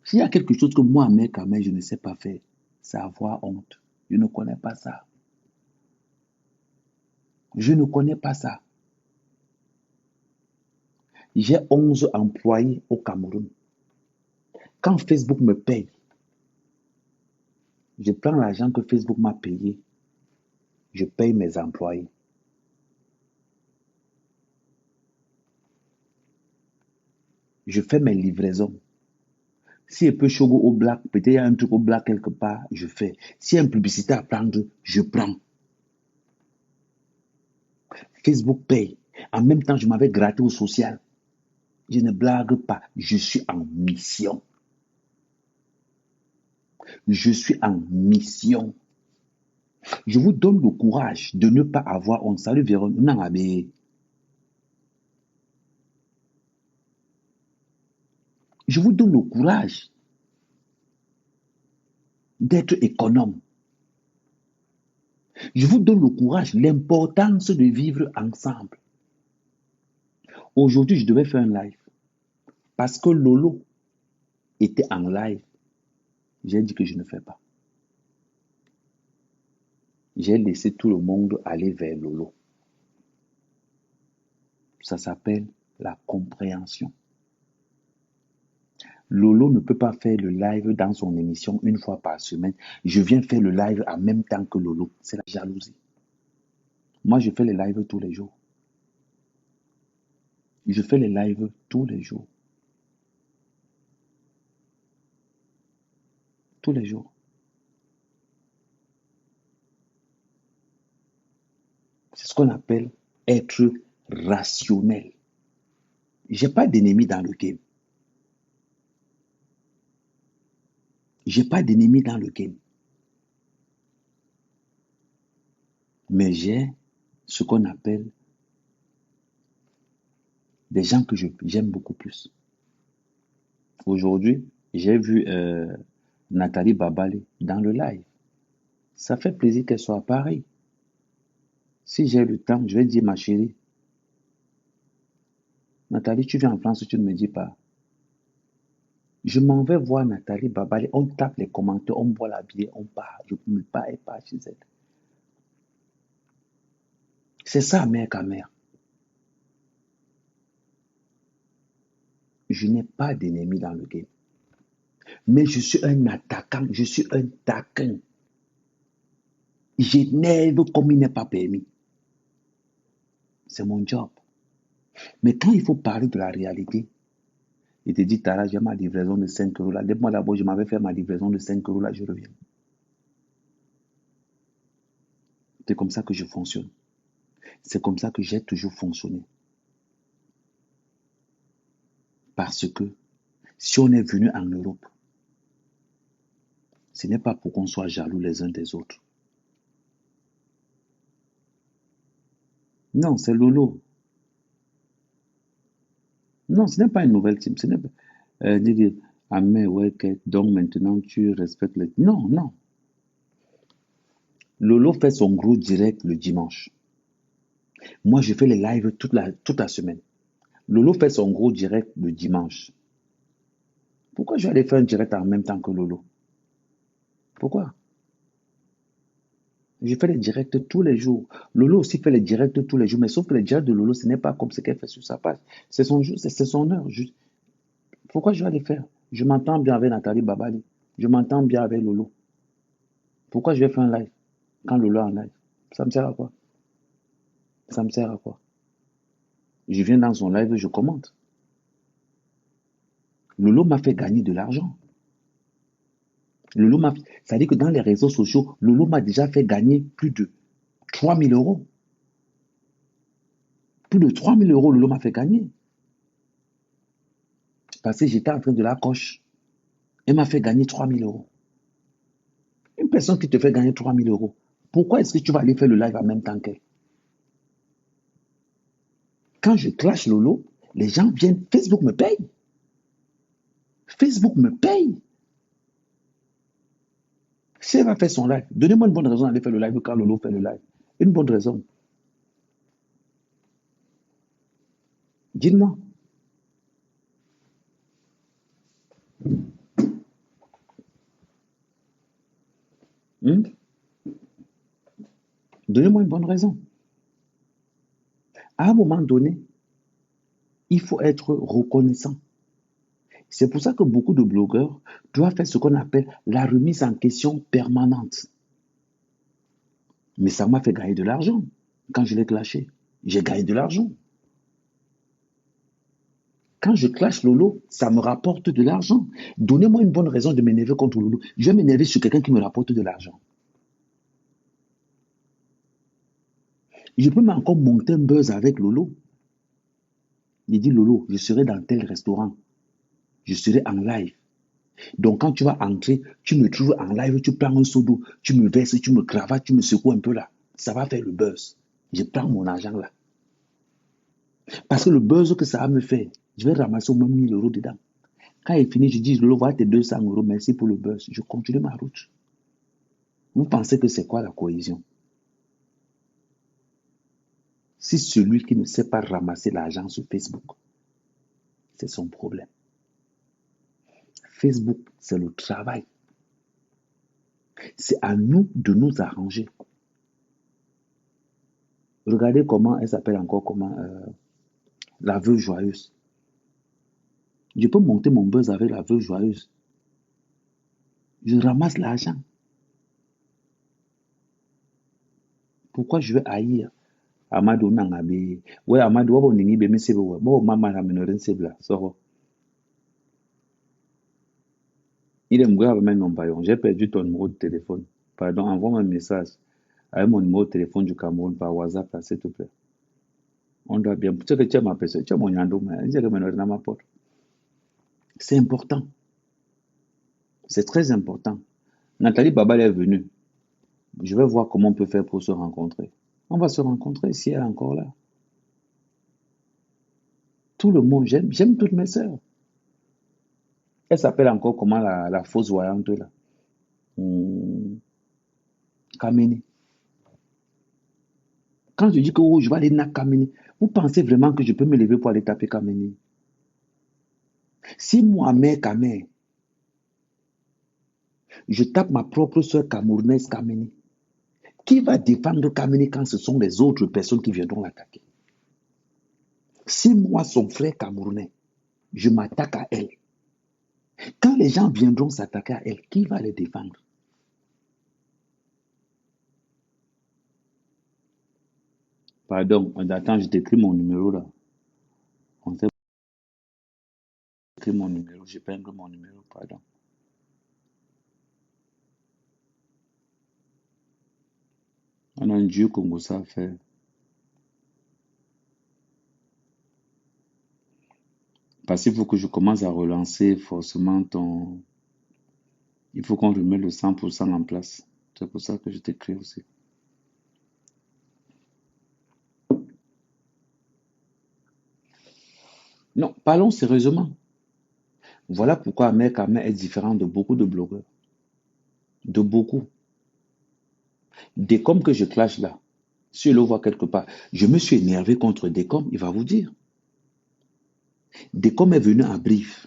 S'il y a quelque chose que moi, Ahmed Kamel, je ne sais pas faire, c'est avoir honte. Je ne connais pas ça. Je ne connais pas ça. J'ai 11 employés au Cameroun. Quand Facebook me paye, je prends l'argent que Facebook m'a payé, je paye mes employés. Je fais mes livraisons. Si il peut chogo au black, peut-être il y a un truc au black quelque part, je fais. S'il y a une publicité à prendre, je prends. Facebook paye. En même temps, je m'avais gratté au social. Je ne blague pas, je suis en mission. Je suis en mission. Je vous donne le courage de ne pas avoir honte. Salut Véronique. Non, mais je vous donne le courage d'être économe. Je vous donne le courage, l'importance de vivre ensemble. Aujourd'hui, je devais faire un live. Parce que Lolo était en live. J'ai dit que je ne fais pas. J'ai laissé tout le monde aller vers Lolo. Ça s'appelle la compréhension. Lolo ne peut pas faire le live dans son émission une fois par semaine. Je viens faire le live en même temps que Lolo. C'est la jalousie. Moi, je fais les lives tous les jours. Je fais les lives tous les jours. Tous les jours. C'est ce qu'on appelle être rationnel. J'ai pas d'ennemis dans le game. J'ai pas d'ennemis dans le game. Mais j'ai ce qu'on appelle des gens que j'aime beaucoup plus. Aujourd'hui, j'ai vu Nathalie Babale dans le live. Ça fait plaisir qu'elle soit à Paris. Si j'ai le temps, je vais dire ma chérie, Nathalie, tu viens en France, tu ne me dis pas. Je m'en vais voir Nathalie Babale, on tape les commentaires, on boit la bière, on part. Je ne peux pas être pas chez elle. C'est ça, mère qu'à mère. Je n'ai pas d'ennemis dans le game. Mais je suis un attaquant, je suis un taquin. J'énerve comme il n'est pas permis. C'est mon job. Mais quand il faut parler de la réalité, il te dit, Tara, j'ai ma livraison de 5 euros là. Depuis moi d'abord, je m'avais fait ma livraison de 5 euros là, je reviens. C'est comme ça que je fonctionne. C'est comme ça que j'ai toujours fonctionné. Parce que si on est venu en Europe, ce n'est pas pour qu'on soit jaloux les uns des autres. Non, c'est Lolo. Non, ce n'est pas une nouvelle team. Ce n'est pas. Ah, mais ouais, donc maintenant tu respectes les. Non, non. Lolo fait son gros direct le dimanche. Moi, je fais les lives toute la semaine. Lolo fait son gros direct le dimanche. Pourquoi je vais aller faire un direct en même temps que Lolo? Pourquoi? Je fais les directs tous les jours. Lolo aussi fait les directs tous les jours, mais sauf que les directs de Lolo, ce n'est pas comme ce qu'elle fait sur sa page. C'est son jour, c'est son heure. Pourquoi je vais les faire? Je m'entends bien avec Nathalie Babali. Je m'entends bien avec Lolo. Pourquoi je vais faire un live quand Lolo est en live? Ça me sert à quoi? Ça me sert à quoi? Je viens dans son live, je commente. Lolo m'a fait gagner de l'argent. Ça veut dire que dans les réseaux sociaux, Lolo m'a déjà fait gagner plus de 3 000 euros. Plus de 3 000 euros, Lolo m'a fait gagner. Parce que j'étais en train de la coche. Elle m'a fait gagner 3 000 euros. Une personne qui te fait gagner 3 000 euros, pourquoi est-ce que tu vas aller faire le live en même temps qu'elle? Quand je clash Lolo, les gens viennent, Facebook me paye. Facebook me paye. Si elle va faire son live, donnez-moi une bonne raison d'aller faire le live quand Lolo fait le live. Une bonne raison. Dites-moi. Donnez-moi une bonne raison. À un moment donné, Il faut être reconnaissant. C'est pour ça que beaucoup de blogueurs doivent faire ce qu'on appelle la remise en question permanente. Mais ça m'a fait gagner de l'argent quand je l'ai clashé. J'ai gagné de l'argent. Quand je clash Lolo, ça me rapporte de l'argent. Donnez-moi une bonne raison de m'énerver contre Lolo. Je vais m'énerver sur quelqu'un qui me rapporte de l'argent. Je peux même encore monter un buzz avec Lolo. Il dit Lolo, je serai dans tel restaurant. Je serai en live. Donc quand tu vas entrer, tu me trouves en live, tu prends un seau d'eau, tu me verses, tu me cravates, tu me secoues un peu là. Ça va faire le buzz. Je prends mon argent là. Parce que le buzz que ça va me faire, je vais ramasser au moins 1000 euros dedans. Quand il finit, je dis, Lolo, voilà tes 200 euros, merci pour le buzz. Je continue ma route. Vous pensez que c'est quoi la cohésion? Si celui qui ne sait pas ramasser l'argent sur Facebook, c'est son problème. Facebook, c'est le travail. C'est à nous de nous arranger. Regardez comment elle s'appelle encore, comment la veuve joyeuse. Je peux monter mon buzz avec la veuve joyeuse. Je ramasse l'argent. Pourquoi je vais haïr Amadou Nangabe? Ouais, Amadou, on n'est pas sebe ouais. Bon, maman la menoren sebla. So, il est mouillé avec mes noms. J'ai perdu ton numéro de téléphone. Pardon, envoie-moi un message avec mon numéro de téléphone du Cameroun par WhatsApp, là, s'il te plaît. On doit bien. Tu sais que tu as ma personne, tu as mon yando, mais je vais dans ma porte. C'est important. C'est très important. Nathalie Babal est venue. Je vais voir comment on peut faire pour se rencontrer. On va se rencontrer si elle est encore là. Tout le monde, j'aime toutes mes sœurs. Elle s'appelle encore comment la fausse voyante là. Hmm, Kameni. Quand je dis que oh, je vais aller na Kameni, vous pensez vraiment que je peux me lever pour aller taper Kameni? Si moi, mère Kamé, je tape ma propre soeur camerounaise Kameni, qui va défendre Kameni quand ce sont les autres personnes qui viendront l'attaquer? Si moi, son frère camerounais, je m'attaque à elle, quand les gens viendront s'attaquer à elle, qui va les défendre? Pardon, attends, je t'écris mon numéro là. On s'est écrit mon numéro, j'épingle mon numéro, pardon. On a un Dieu Congo ça à faire. Parce qu'il faut que je commence à relancer forcément ton. Il faut qu'on remette le 100% en place. C'est pour ça que je t'écris aussi. Non, parlons sérieusement. Voilà pourquoi Ahmed Kamé est différent de beaucoup de blogueurs. De beaucoup. Décom que je clash là, si je le vois quelque part, je me suis énervé contre Décom, il va vous dire. Décom est venu à Brive.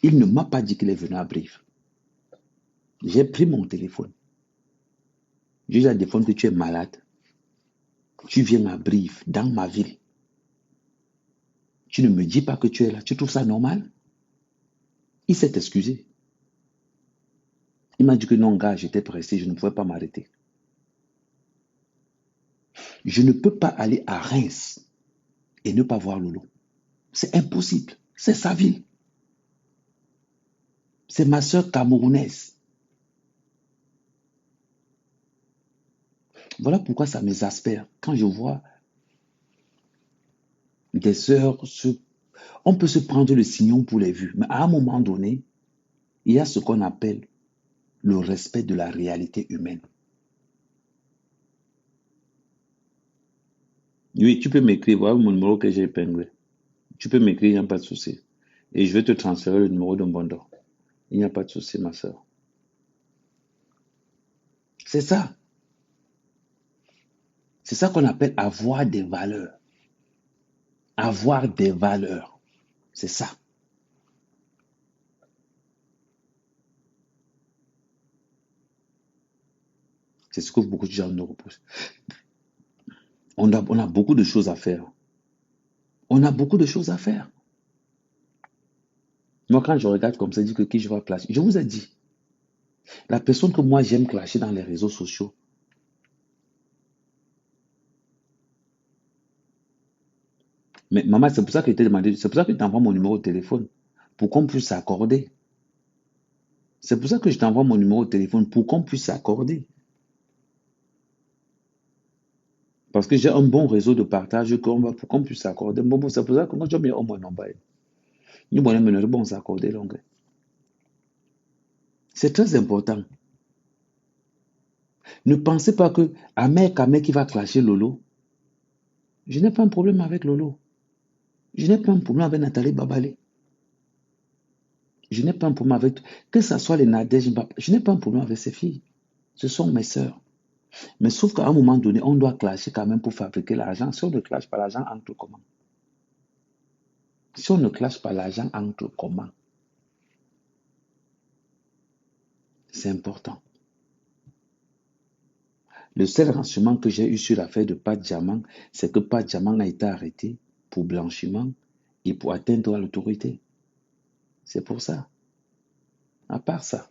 Il ne m'a pas dit qu'il est venu à Brive. J'ai pris mon téléphone. Je lui ai dit à Décom que tu es malade. Tu viens à Brive, dans ma ville. Tu ne me dis pas que tu es là. Tu trouves ça normal? Il s'est excusé. Il m'a dit que non, gars, j'étais pressé, je ne pouvais pas m'arrêter. Je ne peux pas aller à Reims et ne pas voir Lolo. C'est impossible. C'est sa ville. C'est ma soeur camerounaise. Voilà pourquoi ça m'exaspère quand je vois des sœurs on peut se prendre le signon pour les vues, mais à un moment donné, il y a ce qu'on appelle le respect de la réalité humaine. Oui, tu peux m'écrire, voilà mon numéro que j'ai épinglé. Tu peux m'écrire, il n'y a pas de souci. Et je vais te transférer le numéro de Mbondo. Il n'y a pas de souci, ma soeur. C'est ça. C'est ça qu'on appelle avoir des valeurs. Avoir des valeurs. C'est ça. C'est ce que beaucoup de gens nous reprochent. On a beaucoup de choses à faire. On a beaucoup de choses à faire. Moi, quand je regarde comme ça, je dis que qui je vais clasher. Je vous ai dit, la personne que moi j'aime clasher dans les réseaux sociaux. Mais maman, c'est pour ça que je t'ai demandé, c'est pour ça que je t'envoie mon numéro de téléphone, pour qu'on puisse s'accorder. C'est pour ça que je t'envoie mon numéro de téléphone, pour qu'on puisse s'accorder. Parce que j'ai un bon réseau de partage pour qu'on puisse s'accorder. Bon, c'est pour ça que moi, je mets au moins non. Nous, bon, s'accorder. Donc, c'est très important. Ne pensez pas que Ahmed Kamé qui va clasher Lolo, je n'ai pas un problème avec Lolo. Je n'ai pas un problème avec Nathalie Babalé. Je n'ai pas un problème avec, que ce soit les Nadège, je n'ai pas un problème avec ces filles. Ce sont mes sœurs. Mais sauf qu'à un moment donné, on doit clasher quand même pour fabriquer l'argent. Si on ne clash pas, l'argent entre comment? Si on ne clash pas, l'argent entre comment? C'est important. Le seul renseignement que j'ai eu sur l'affaire de Pat Diamant, c'est que Pat Diamant a été arrêté pour blanchiment et pour atteindre à l'autorité. C'est pour ça. À part ça,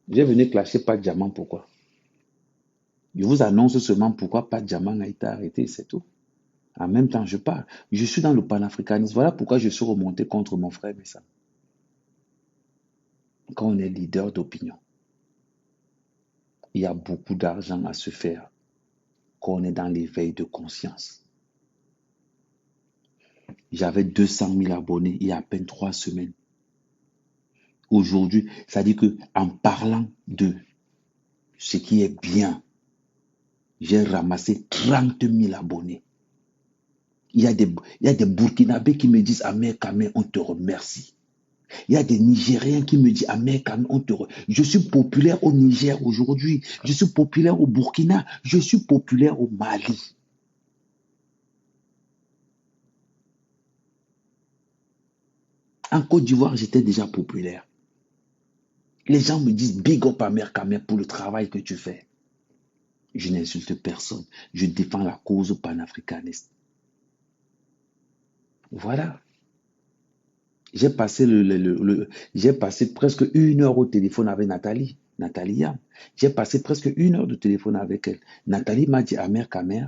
j'ai venu clasher Pat Diamant. Pourquoi? Je vous annonce seulement pourquoi Pat Diamant a été arrêté, c'est tout. En même temps, je parle. Je suis dans le panafricanisme. Voilà pourquoi je suis remonté contre mon frère Messa. Quand on est leader d'opinion, il y a beaucoup d'argent à se faire quand on est dans l'éveil de conscience. J'avais 200 000 abonnés il y a à peine 3 semaines. Aujourd'hui, ça dit que en parlant de ce qui est bien, j'ai ramassé 30 000 abonnés. Il y a des Burkinabés qui me disent Ahmed Kamé, on te remercie. Il y a des Nigériens qui me disent Ahmed Kamé, on te remercie. Je suis populaire au Niger aujourd'hui. Je suis populaire au Burkina. Je suis populaire au Mali. En Côte d'Ivoire, j'étais déjà populaire. Les gens me disent big up Ahmed Kamé pour le travail que tu fais. Je n'insulte personne. Je défends la cause panafricaniste. Voilà. J'ai passé, j'ai passé presque 1 heure au téléphone avec Nathalie. Nathalie Yam. J'ai passé presque 1 heure de téléphone avec elle. Nathalie m'a dit, Ahmed Kamé,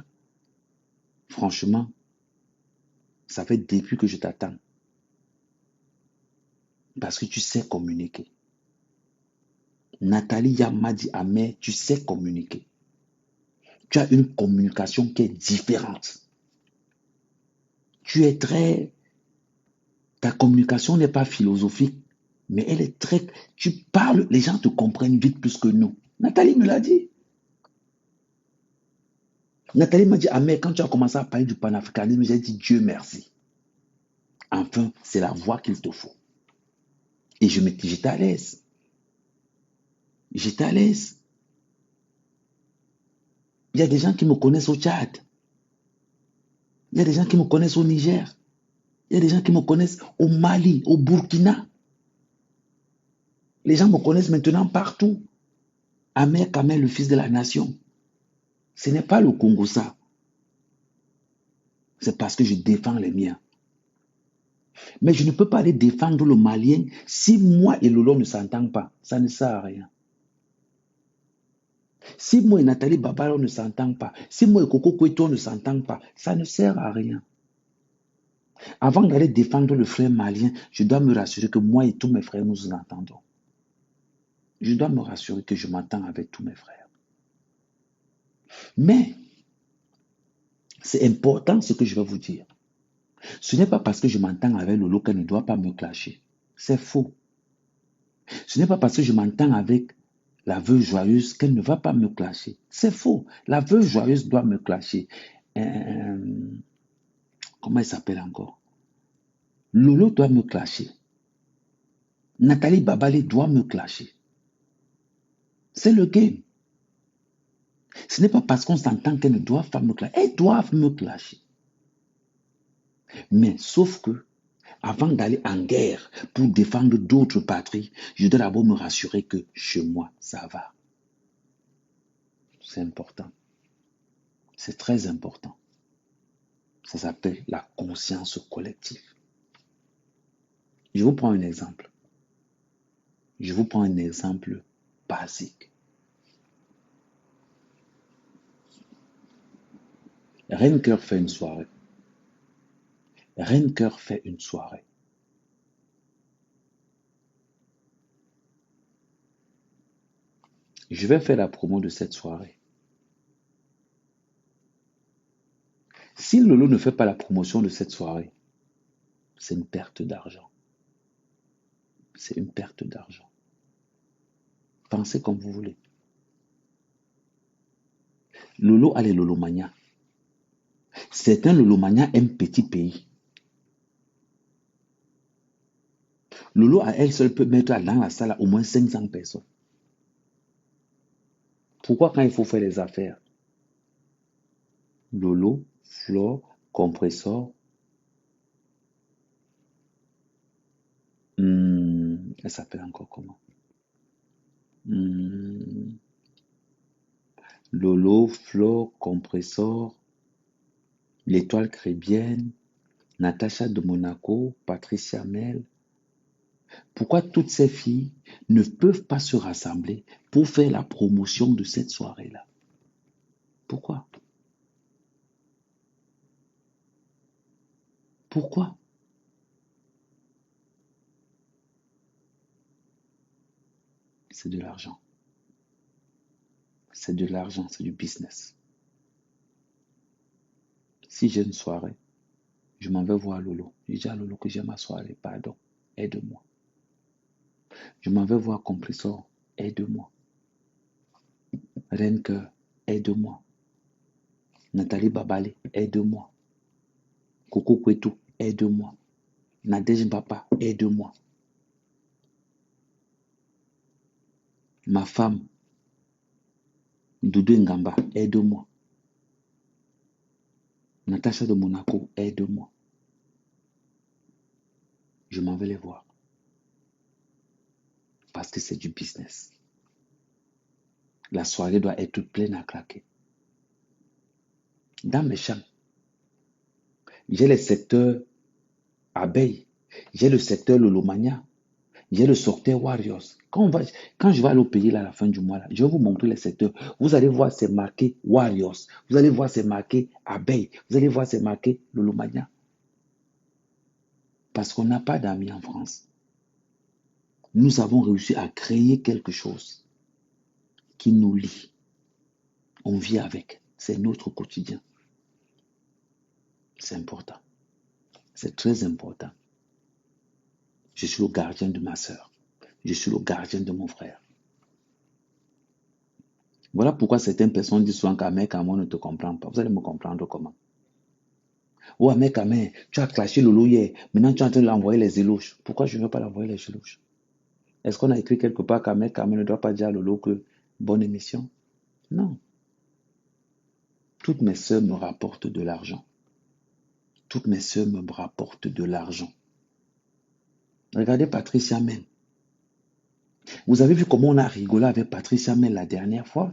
franchement, ça fait depuis que je t'attends. Parce que tu sais communiquer. Nathalie Yam m'a dit, Ahmed, tu sais communiquer. Tu as une communication qui est différente. Tu es très... Ta communication n'est pas philosophique, mais elle est très... Tu parles, les gens te comprennent vite plus que nous. Nathalie me l'a dit. Nathalie m'a dit, ah mais quand tu as commencé à parler du panafricanisme, j'ai dit Dieu merci. Enfin, c'est la voix qu'il te faut. Et j'étais à l'aise. J'étais à l'aise. Il y a des gens qui me connaissent au Tchad. Il y a des gens qui me connaissent au Niger. Il y a des gens qui me connaissent au Mali, au Burkina. Les gens me connaissent maintenant partout. Ahmed Kamé, le fils de la nation. Ce n'est pas le Congo ça. C'est parce que je défends les miens. Mais je ne peux pas aller défendre le Malien si moi et Lolo ne s'entendent pas. Ça ne sert à rien. Si moi et Nathalie Babalo ne s'entendent pas, si moi et Coco Kweto ne s'entendent pas, ça ne sert à rien. Avant d'aller défendre le frère malien, je dois me rassurer que moi et tous mes frères nous entendons. Je dois me rassurer que je m'entends avec tous mes frères. Mais, c'est important ce que je vais vous dire. Ce n'est pas parce que je m'entends avec Lolo qu'elle ne doit pas me clasher. C'est faux. Ce n'est pas parce que je m'entends avec la veuve joyeuse qu'elle ne va pas me clasher. C'est faux. La veuve joyeuse doit me clasher. Comment elle s'appelle encore? Lolo doit me clasher. Nathalie Babalé doit me clasher. C'est le game. Ce n'est pas parce qu'on s'entend qu'elles ne doivent pas me clasher. Elles doivent me clasher. Mais sauf que, avant d'aller en guerre pour défendre d'autres patries, je dois d'abord me rassurer que chez moi, ça va. C'est important. C'est très important. Ça s'appelle la conscience collective. Je vous prends un exemple. Je vous prends un exemple basique. Renker fait une soirée. Renker fait une soirée. Je vais faire la promo de cette soirée. Si Lolo ne fait pas la promotion de cette soirée, c'est une perte d'argent. C'est une perte d'argent. Pensez comme vous voulez. Lolo a les Lolomania. Certains Lolomania aiment petit pays. Lolo à elle seule peut mettre dans la salle au moins 500 personnes. Pourquoi quand il faut faire les affaires? Lolo, Flore, Compressor, elle s'appelle encore comment? Lolo, Flore, Compressor, l'Étoile Crébienne, Natacha de Monaco, Patricia Mel. Pourquoi toutes ces filles ne peuvent pas se rassembler pour faire la promotion de cette soirée-là? Pourquoi? Pourquoi? C'est de l'argent. C'est de l'argent, c'est du business. Si j'ai une soirée, je m'en vais voir Lolo. Je dis à Lolo que j'ai ma soirée, pardon, aide-moi. Je m'en vais voir Compressor, aide-moi. Renke, aide-moi. Nathalie Babale, aide-moi. Coco Kwetu, aide-moi. Nadège Papa, aide-moi. Ma femme, Doudou Ngamba, aide-moi. Natacha de Monaco, aide-moi. Je m'en vais les voir. Parce que c'est du business. La soirée doit être pleine à craquer. Dans mes champs, j'ai le secteur abeille, j'ai le secteur Lolomania, j'ai le secteur Warriors. Quand je vais aller au pays là, à la fin du mois, là, je vais vous montrer les secteurs. Vous allez voir, c'est marqué Warriors. Vous allez voir, c'est marqué abeille. Vous allez voir, c'est marqué Lolomania. Parce qu'on n'a pas d'amis en France. Nous avons réussi à créer quelque chose qui nous lie. On vit avec. C'est notre quotidien. C'est important. C'est très important. Je suis le gardien de ma soeur. Je suis le gardien de mon frère. Voilà pourquoi certaines personnes disent souvent qu'Ahmed Kamon ne te comprend pas. Vous allez me comprendre comment? Oh, Ahmed Kamon, tu as clashé Lolo hier. Maintenant, tu es en train de l'envoyer les éloges. Pourquoi je ne veux pas l'envoyer les éloges? Est-ce qu'on a écrit quelque part qu'Ahmed Kamon ne doit pas dire à Lolo que bonne émission? Non. Toutes mes soeurs me rapportent de l'argent. Toutes mes soeurs me rapportent de l'argent. Regardez Patricia Mel. Vous avez vu comment on a rigolé avec Patricia Mel la dernière fois?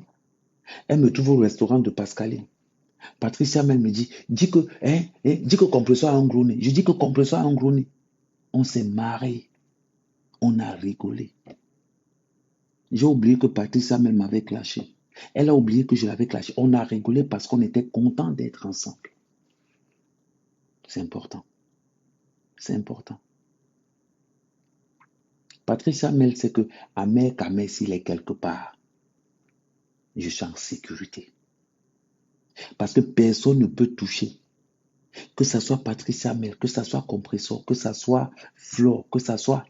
Elle me trouve au restaurant de Pascaline. Patricia Mel me dit, dis que Compressor a un gros nez. Je dis que Compressor a un gros nez. On s'est marré. On a rigolé. J'ai oublié que Patricia Mel m'avait clashé. Elle a oublié que je l'avais clashé. On a rigolé parce qu'on était contents d'être ensemble. C'est important. C'est important. Patricia Mel sait que Ahmed Kamel, s'il est quelque part, je suis en sécurité. Parce que personne ne peut toucher. Que ce soit Patricia Mel, que ce soit Compressor, que ce soit Flore, que ce soit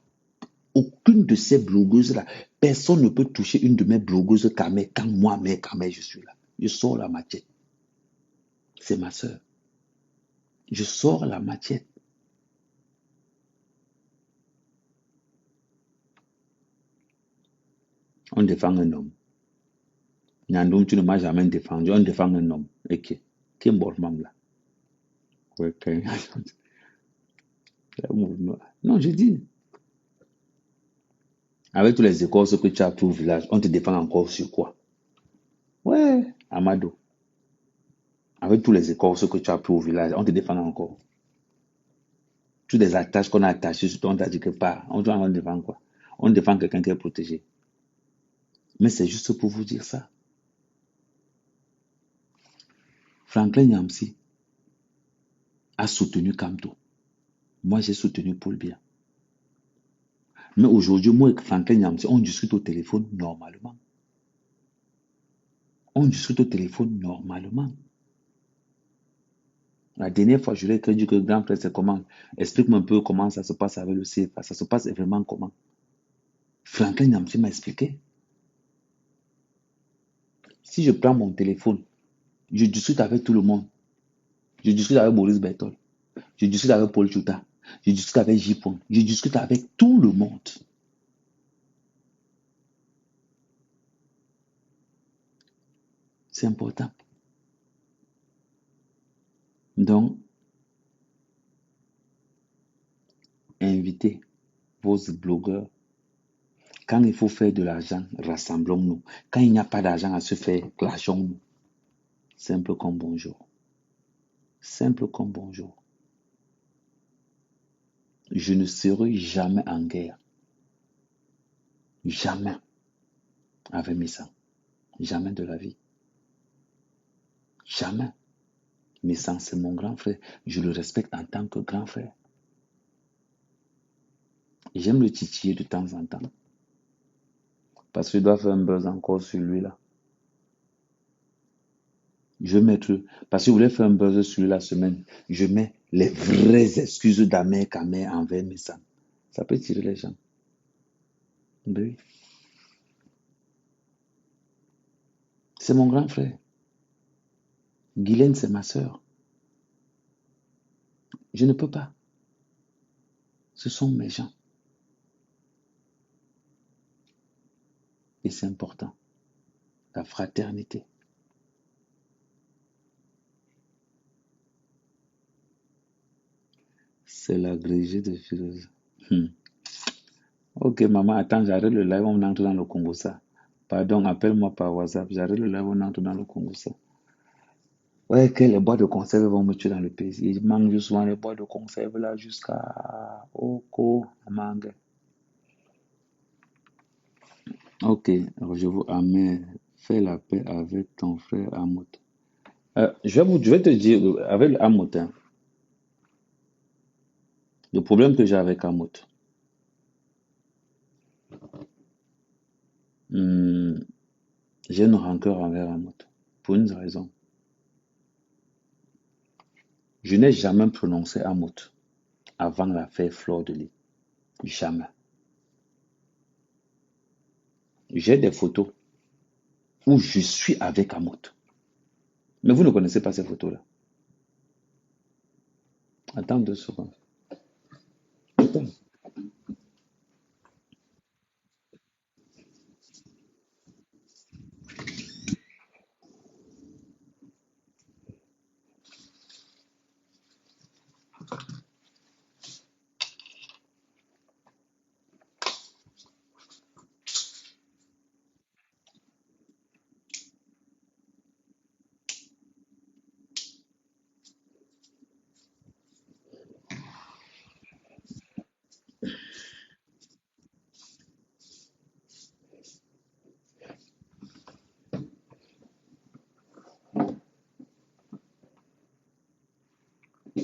aucune de ces blogueuses-là. Personne ne peut toucher une de mes blogueuses Kamel quand moi, mais Kamel, je suis là. Je sors la machette. C'est ma soeur. Je sors la machette. On défend un homme. Nyandoum, tu ne m'as jamais défendu. On défend un homme. Et qui est mort, même là? Non, je dis. Avec tous les écoles que tu as tout au village, on te défend encore sur quoi? Ouais, Amado. Avec tous les écorces que tu as pris au village, on te défend encore. Toutes les attaches qu'on a attachées sur toi, on t'a dit que pas. On défend quoi? On défend quelqu'un qui est protégé. Mais c'est juste pour vous dire ça. Franklin Nyamsi a soutenu Kamto. Moi, j'ai soutenu Paul Biya. Mais aujourd'hui, moi et Franklin Nyamsi, on discute au téléphone normalement. On discute au téléphone normalement. La dernière fois, je lui ai dit que grand frère, c'est comment? Explique-moi un peu comment ça se passe avec le CFA. Ça se passe vraiment comment? Franklin Nyamsi m'a expliqué. Si je prends mon téléphone, je discute avec tout le monde. Je discute avec Boris Bertol. Je discute avec Paul Chouta. Je discute avec J-Point. Je discute avec tout le monde. C'est important. Donc, invitez vos blogueurs. Quand il faut faire de l'argent, rassemblons-nous. Quand il n'y a pas d'argent à se faire, clashons-nous. Simple comme bonjour. Simple comme bonjour. Je ne serai jamais en guerre. Jamais avec mes sangs. Jamais de la vie. Jamais. Mes sangs, c'est mon grand frère. Je le respecte en tant que grand frère. J'aime le titiller de temps en temps. Parce que je dois faire un buzz encore sur lui là. Je vais mettre, parce que je voulais faire un buzz sur lui la semaine, je mets les vraies excuses d'Amer Kamer envers mes sangs. Ça peut tirer les gens. Ben oui. C'est mon grand frère. Guylaine, c'est ma soeur. Je ne peux pas. Ce sont mes gens. Et c'est important. La fraternité. C'est l'agrégé de philosophie. Ok, maman, attends, j'arrête le live, on entre dans le Congo ça. Pardon, appelle-moi par WhatsApp. J'arrête le live, on entre dans le Congo ça. Ouais, que les boîtes de conserve vont me tuer dans le pays. Il mange souvent les boîtes de conserve là jusqu'à Oko, Mangue. Ok, alors je vous amène. Fais la paix avec ton frère Amout. Je vais te dire, avec Amout, hein, le problème que j'ai avec Amout, hmm, j'ai une rancœur envers Amout. Pour une raison. Je n'ai jamais prononcé Amout avant l'affaire Fleur de Lis. Jamais. J'ai des photos où je suis avec Amout. Mais vous ne connaissez pas ces photos-là. Attends 2 secondes. Attends.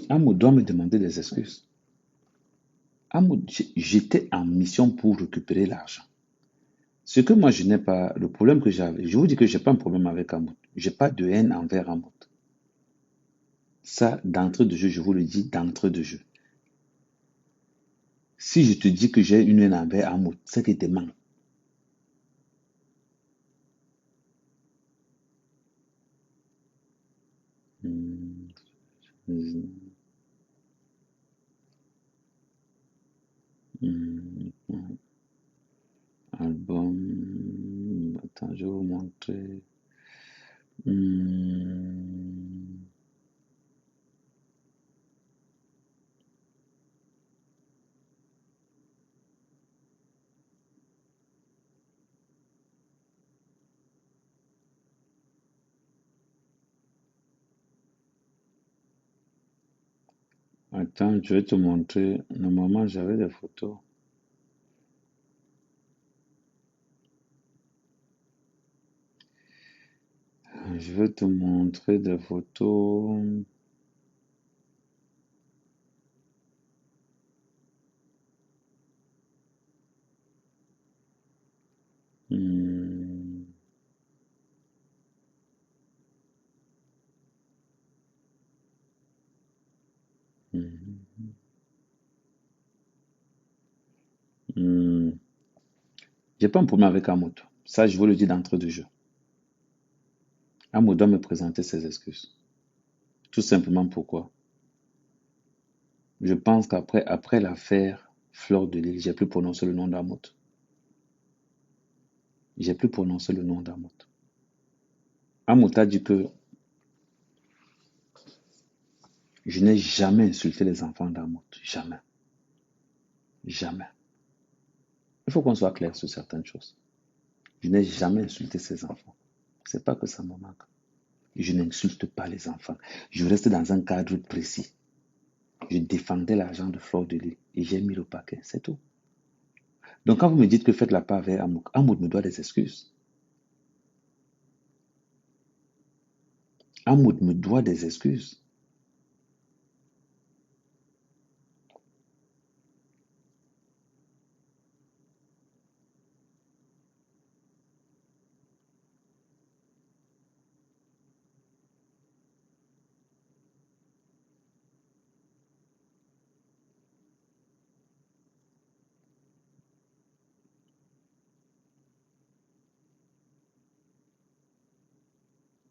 Amout doit me demander des excuses. Amout, j'étais en mission pour récupérer l'argent. Ce que moi je n'ai pas, le problème que j'avais, je vous dis que j'ai pas un problème avec Amout. J'ai pas de haine envers Amout. Ça, d'entrée de jeu, je vous le dis d'entrée de jeu. Si je te dis que j'ai une haine envers Amout, c'est que tu mens. Hmm, hmm, hmm. Album. Attends, je vais vous montrer. Hmm. Attends, je vais te montrer. Normalement, j'avais des photos. Je vais te montrer des photos. Hmm, hmm, hmm. J'ai pas un problème avec Amoud. Ça, je vous le dis d'entrée de jeu. Amoud doit me présenter ses excuses. Tout simplement pourquoi? Je pense après l'affaire Fleur de Lys, j'ai plus prononcé le nom d'Amoud. J'ai plus prononcé le nom d'Amoud. Amoud a dit que je n'ai jamais insulté les enfants d'Amoud. Jamais. Jamais. Il faut qu'on soit clair sur certaines choses. Je n'ai jamais insulté ces enfants. C'est pas que ça me manque. Je n'insulte pas les enfants. Je reste dans un cadre précis. Je défendais l'argent de Fleur de Lys et j'ai mis le paquet. C'est tout. Donc quand vous me dites que faites la part avec Amoud, Amoud me doit des excuses. Amoud me doit des excuses.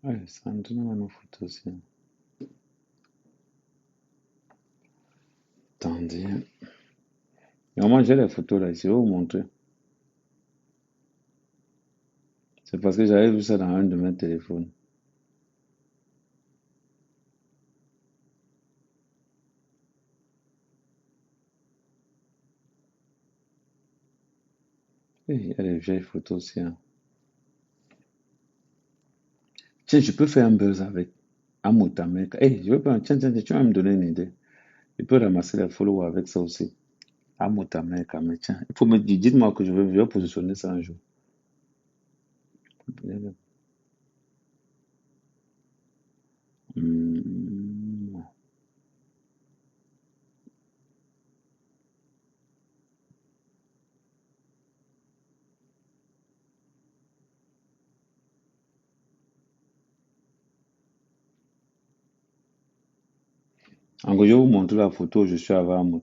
Ouais, ça me donne une photo aussi. Attendez. Normalement, j'ai les photos là, je vais vous montrer. C'est parce que j'avais vu ça dans un de mes téléphones. Et il y a des vieilles photos aussi, hein. Tiens, je peux faire un buzz avec Amoud America. Je veux pas. Tiens, tiens, tiens, tu vas me donner une idée. Je peux ramasser les followers avec ça aussi. Amoud America, mais tiens, il faut me dire, dites-moi que je vais positionner ça un jour. Hmm. En gros, je vais vous montrer la photo où je suis avec Amoud.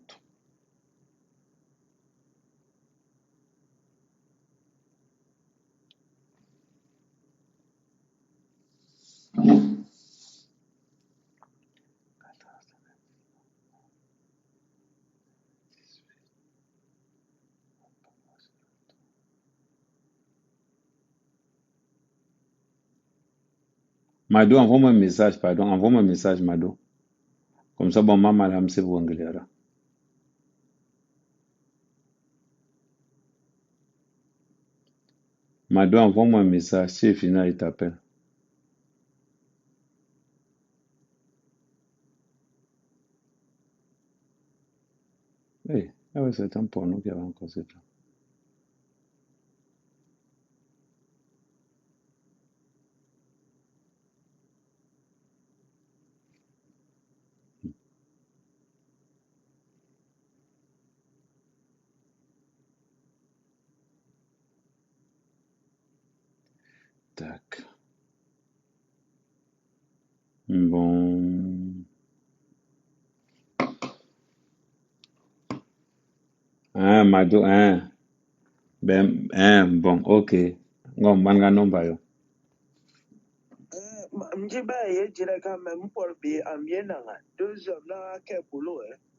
Mado, envoie-moi un message, pardon, envoie-moi un message, Mado. Comme ça, bon, maman, là, c'est vous, Anglera. Mado, envoie-moi un message. Si Fina, il t'appelle. Ah ouais, c'est un porno qui avait encore cette là. Tac. Bon. Mado, Ben, bon, ok. Ngom, banga nomba yo.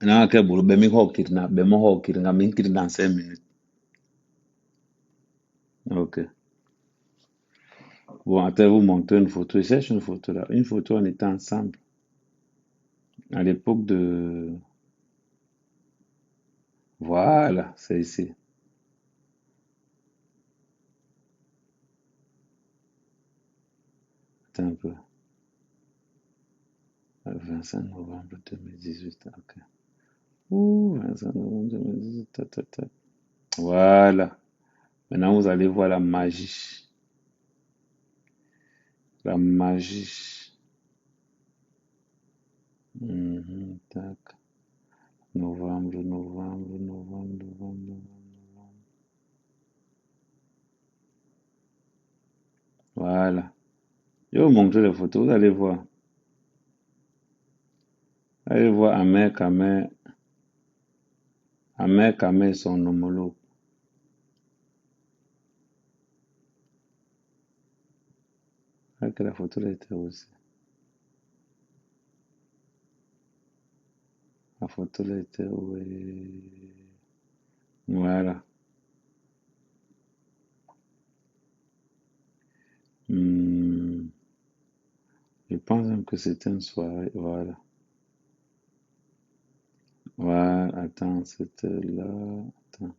Na ke bulu, be mi hokir be mo hokir nga min kir dans 5 minutes. Ok. Bon, attends, vous montrer une photo. Je cherche une photo là. Une photo, on était ensemble. À l'époque de... Voilà, c'est ici. Attends un peu. 25 novembre 2018. Ok. Ouh, 25 novembre 2018. Voilà. Maintenant, vous allez voir la magie. La magie. Tac. Novembre, novembre, novembre, novembre, novembre. Voilà. Je vais vous montrer les photos. Vous allez voir. Vous allez voir Ahmed Kamé, son homologue. Que la photo là était aussi. La photo là était oui. Voilà. Hmm, Je pense même que c'était une soirée. Voilà. Voilà. Attends, c'était là. Attends.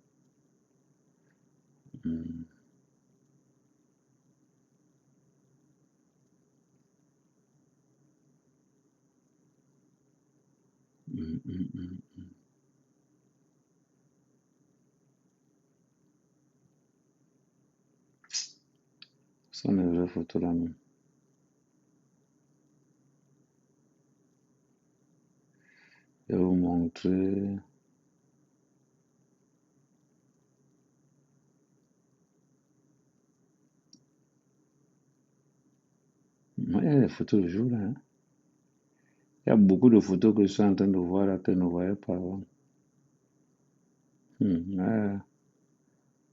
Hmm, hmm, hmm, hmm. Ce sont les vraies photos là même. Je vais vous montrer. Il y a les photos de jour là. Hein. Il y a beaucoup de photos que je suis en train de voir là que je ne voyais pas avant. Ouais.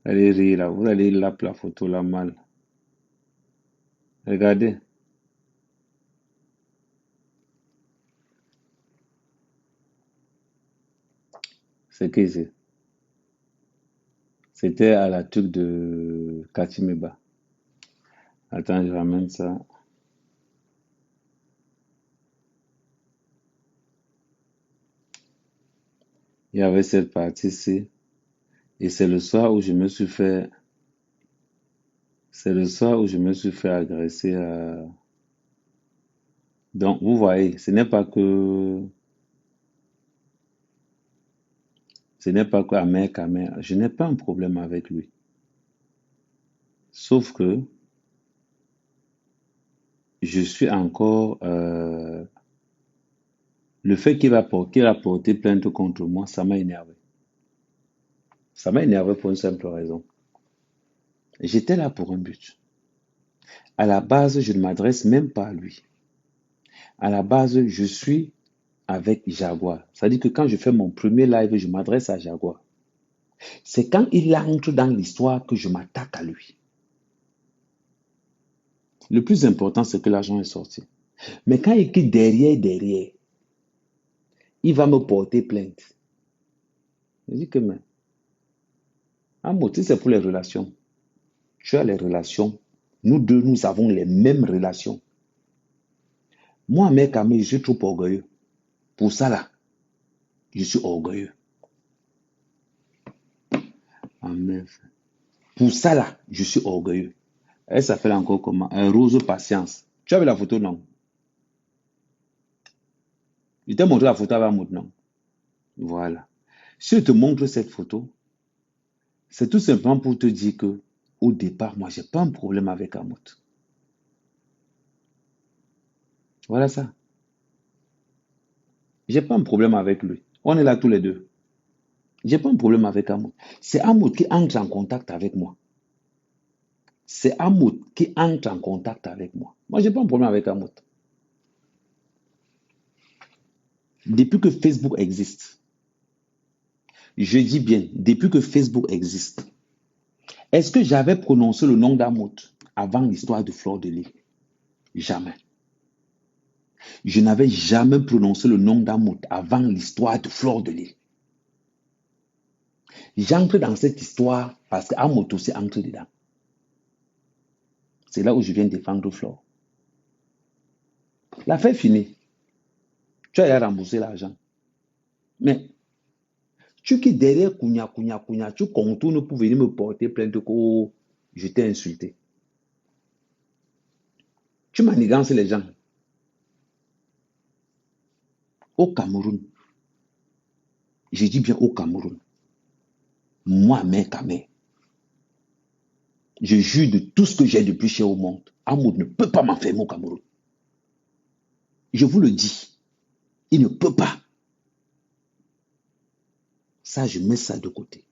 Allez rire là. Vous allez laper la photo là mal. Regardez. C'est qui c'est? C'était à la tuque de Katimeba. Attends, je ramène ça. Il y avait cette partie-ci. Et c'est le soir où je me suis fait. C'est le soir où je me suis fait agresser. Donc, vous voyez, ce n'est pas que. Ce n'est pas que Ahmed. Je n'ai pas un problème avec lui. Sauf que je suis encore. Le fait qu'il a porté plainte contre moi, ça m'a énervé. Ça m'a énervé pour une simple raison. J'étais là pour un but. À la base, je ne m'adresse même pas à lui. À la base, je suis avec Jaguar. C'est-à-dire que quand je fais mon premier live, je m'adresse à Jaguar. C'est quand il entre dans l'histoire que je m'attaque à lui. Le plus important, c'est que l'argent est sorti. Mais quand il quitte derrière, il va me porter plainte. Je dis que, mais, Amoti, c'est pour les relations. Tu as les relations. Nous deux, nous avons les mêmes relations. Moi, mec, je suis trop orgueilleux. Pour ça, là, je suis orgueilleux. Amen. Pour ça, là, je suis orgueilleux. Elle s'appelle encore comment? Rose Patience. Tu as vu la photo, non? Je t'ai montré la photo avec Amout, non? Voilà. Si je te montre cette photo, c'est tout simplement pour te dire que, au départ, moi, j'ai pas un problème avec Amout. Voilà ça. J'ai pas un problème avec lui. On est là tous les deux. J'ai pas un problème avec Amout. C'est Amout qui entre en contact avec moi. C'est Amout qui entre en contact avec moi. Moi, j'ai pas un problème avec Amout. Depuis que Facebook existe, je dis bien, depuis que Facebook existe, est-ce que j'avais prononcé le nom d'Amout avant l'histoire de Fleur de Lys? Jamais. Je n'avais jamais prononcé le nom d'Amout avant l'histoire de Fleur de Lys. J'entre dans cette histoire parce qu'Amout aussi entre dedans. C'est là où je viens défendre Fleur. L'affaire est finie. Tu as remboursé l'argent. Mais tu qui derrière Kounia, tu contournes pour venir me porter plainte que oh, je t'ai insulté. Tu manigances les gens. Au Cameroun, je dis bien au Cameroun, moi, mère, je jure de tout ce que j'ai de plus cher au monde. Amoud ne peut pas m'enfermer au Cameroun. Je vous le dis, il ne peut pas. Ça, je mets ça de côté.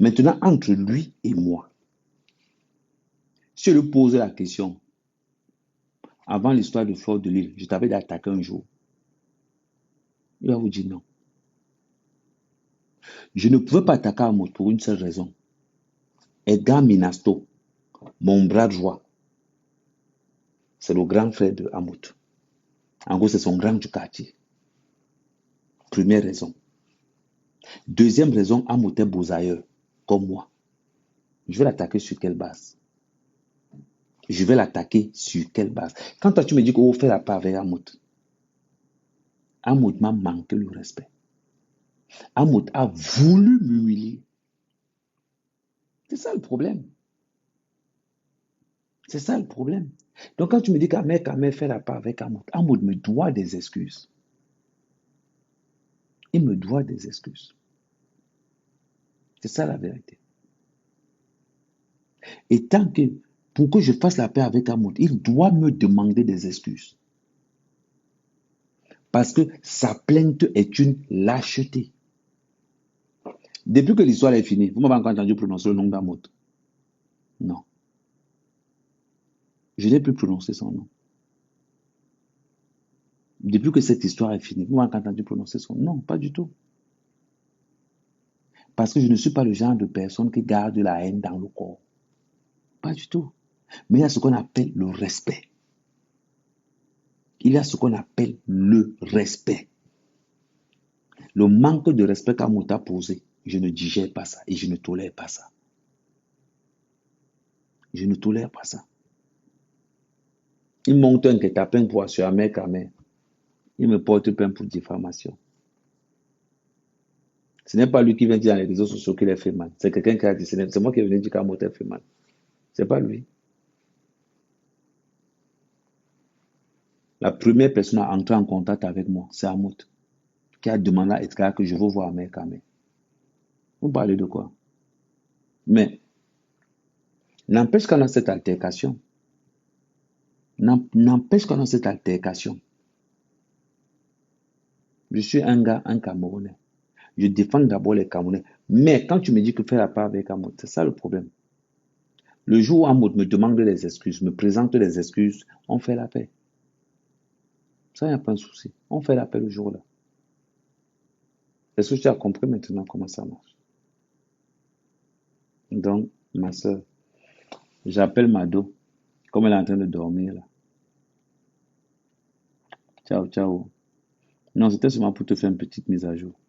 Maintenant, entre lui et moi, si je lui pose la question, avant l'histoire de Fleur de Lille, je t'avais attaqué un jour, il va vous dire non. Je ne pouvais pas attaquer Amoud pour une seule raison. Edgar Minasto, mon bras droit, c'est le grand frère de Amoud. En gros, c'est son grand du quartier. Première raison. Deuxième raison, Amoud est bousailleur, comme moi. Je vais l'attaquer sur quelle base? Je vais l'attaquer sur quelle base? Quand toi, tu me dis qu'on fait la part avec Amoud, Amoud m'a manqué le respect. Amoud a voulu m'humilier. C'est ça le problème. C'est ça le problème. Donc quand tu me dis qu'Ahmed fait la part avec Amoud, Amoud me doit des excuses. Il me doit des excuses. C'est ça la vérité. Et tant que, pour que je fasse la paix avec Amoud, il doit me demander des excuses. Parce que sa plainte est une lâcheté. Depuis que l'histoire est finie, vous m'avez encore entendu prononcer le nom d'Amoud? Non. Je n'ai plus prononcé son nom. Depuis que cette histoire est finie, vous m'avez entendu prononcer son nom? Non, pas du tout. Parce que je ne suis pas le genre de personne qui garde la haine dans le corps. Pas du tout. Mais il y a ce qu'on appelle le respect. Il y a ce qu'on appelle le respect. Le manque de respect qu'Amoud a posé, je ne digère pas ça et je ne tolère pas ça. Je ne tolère pas ça. Il monte un guet-apens pour assurer à mère. Il me porte plainte pour diffamation. Ce n'est pas lui qui vient dire dans les réseaux sociaux qu'il a fait mal. C'est quelqu'un qui a dit, c'est moi qui est venu dire qu'Amoud a fait mal. C'est pas lui. La première personne à entrer en contact avec moi, c'est Amoud, qui a demandé à Edgar que je veux voir mère Kamé. Vous parlez de quoi? Mais n'empêche qu'on a cette altercation. N'empêche qu'on a cette altercation. Je suis un gars, un Camerounais. Je défends d'abord les Camerounais. Mais quand tu me dis que faire la part avec Amoud, c'est ça le problème. Le jour où Amoud me demande des excuses, me présente des excuses, on fait la paix. Ça, il n'y a pas de souci. On fait la paix le jour-là. Est-ce que tu as compris maintenant comment ça marche? Donc, ma soeur, j'appelle Mado, comme elle est en train de dormir là. Ciao, ciao. Non, c'était seulement pour te faire une petite mise à jour.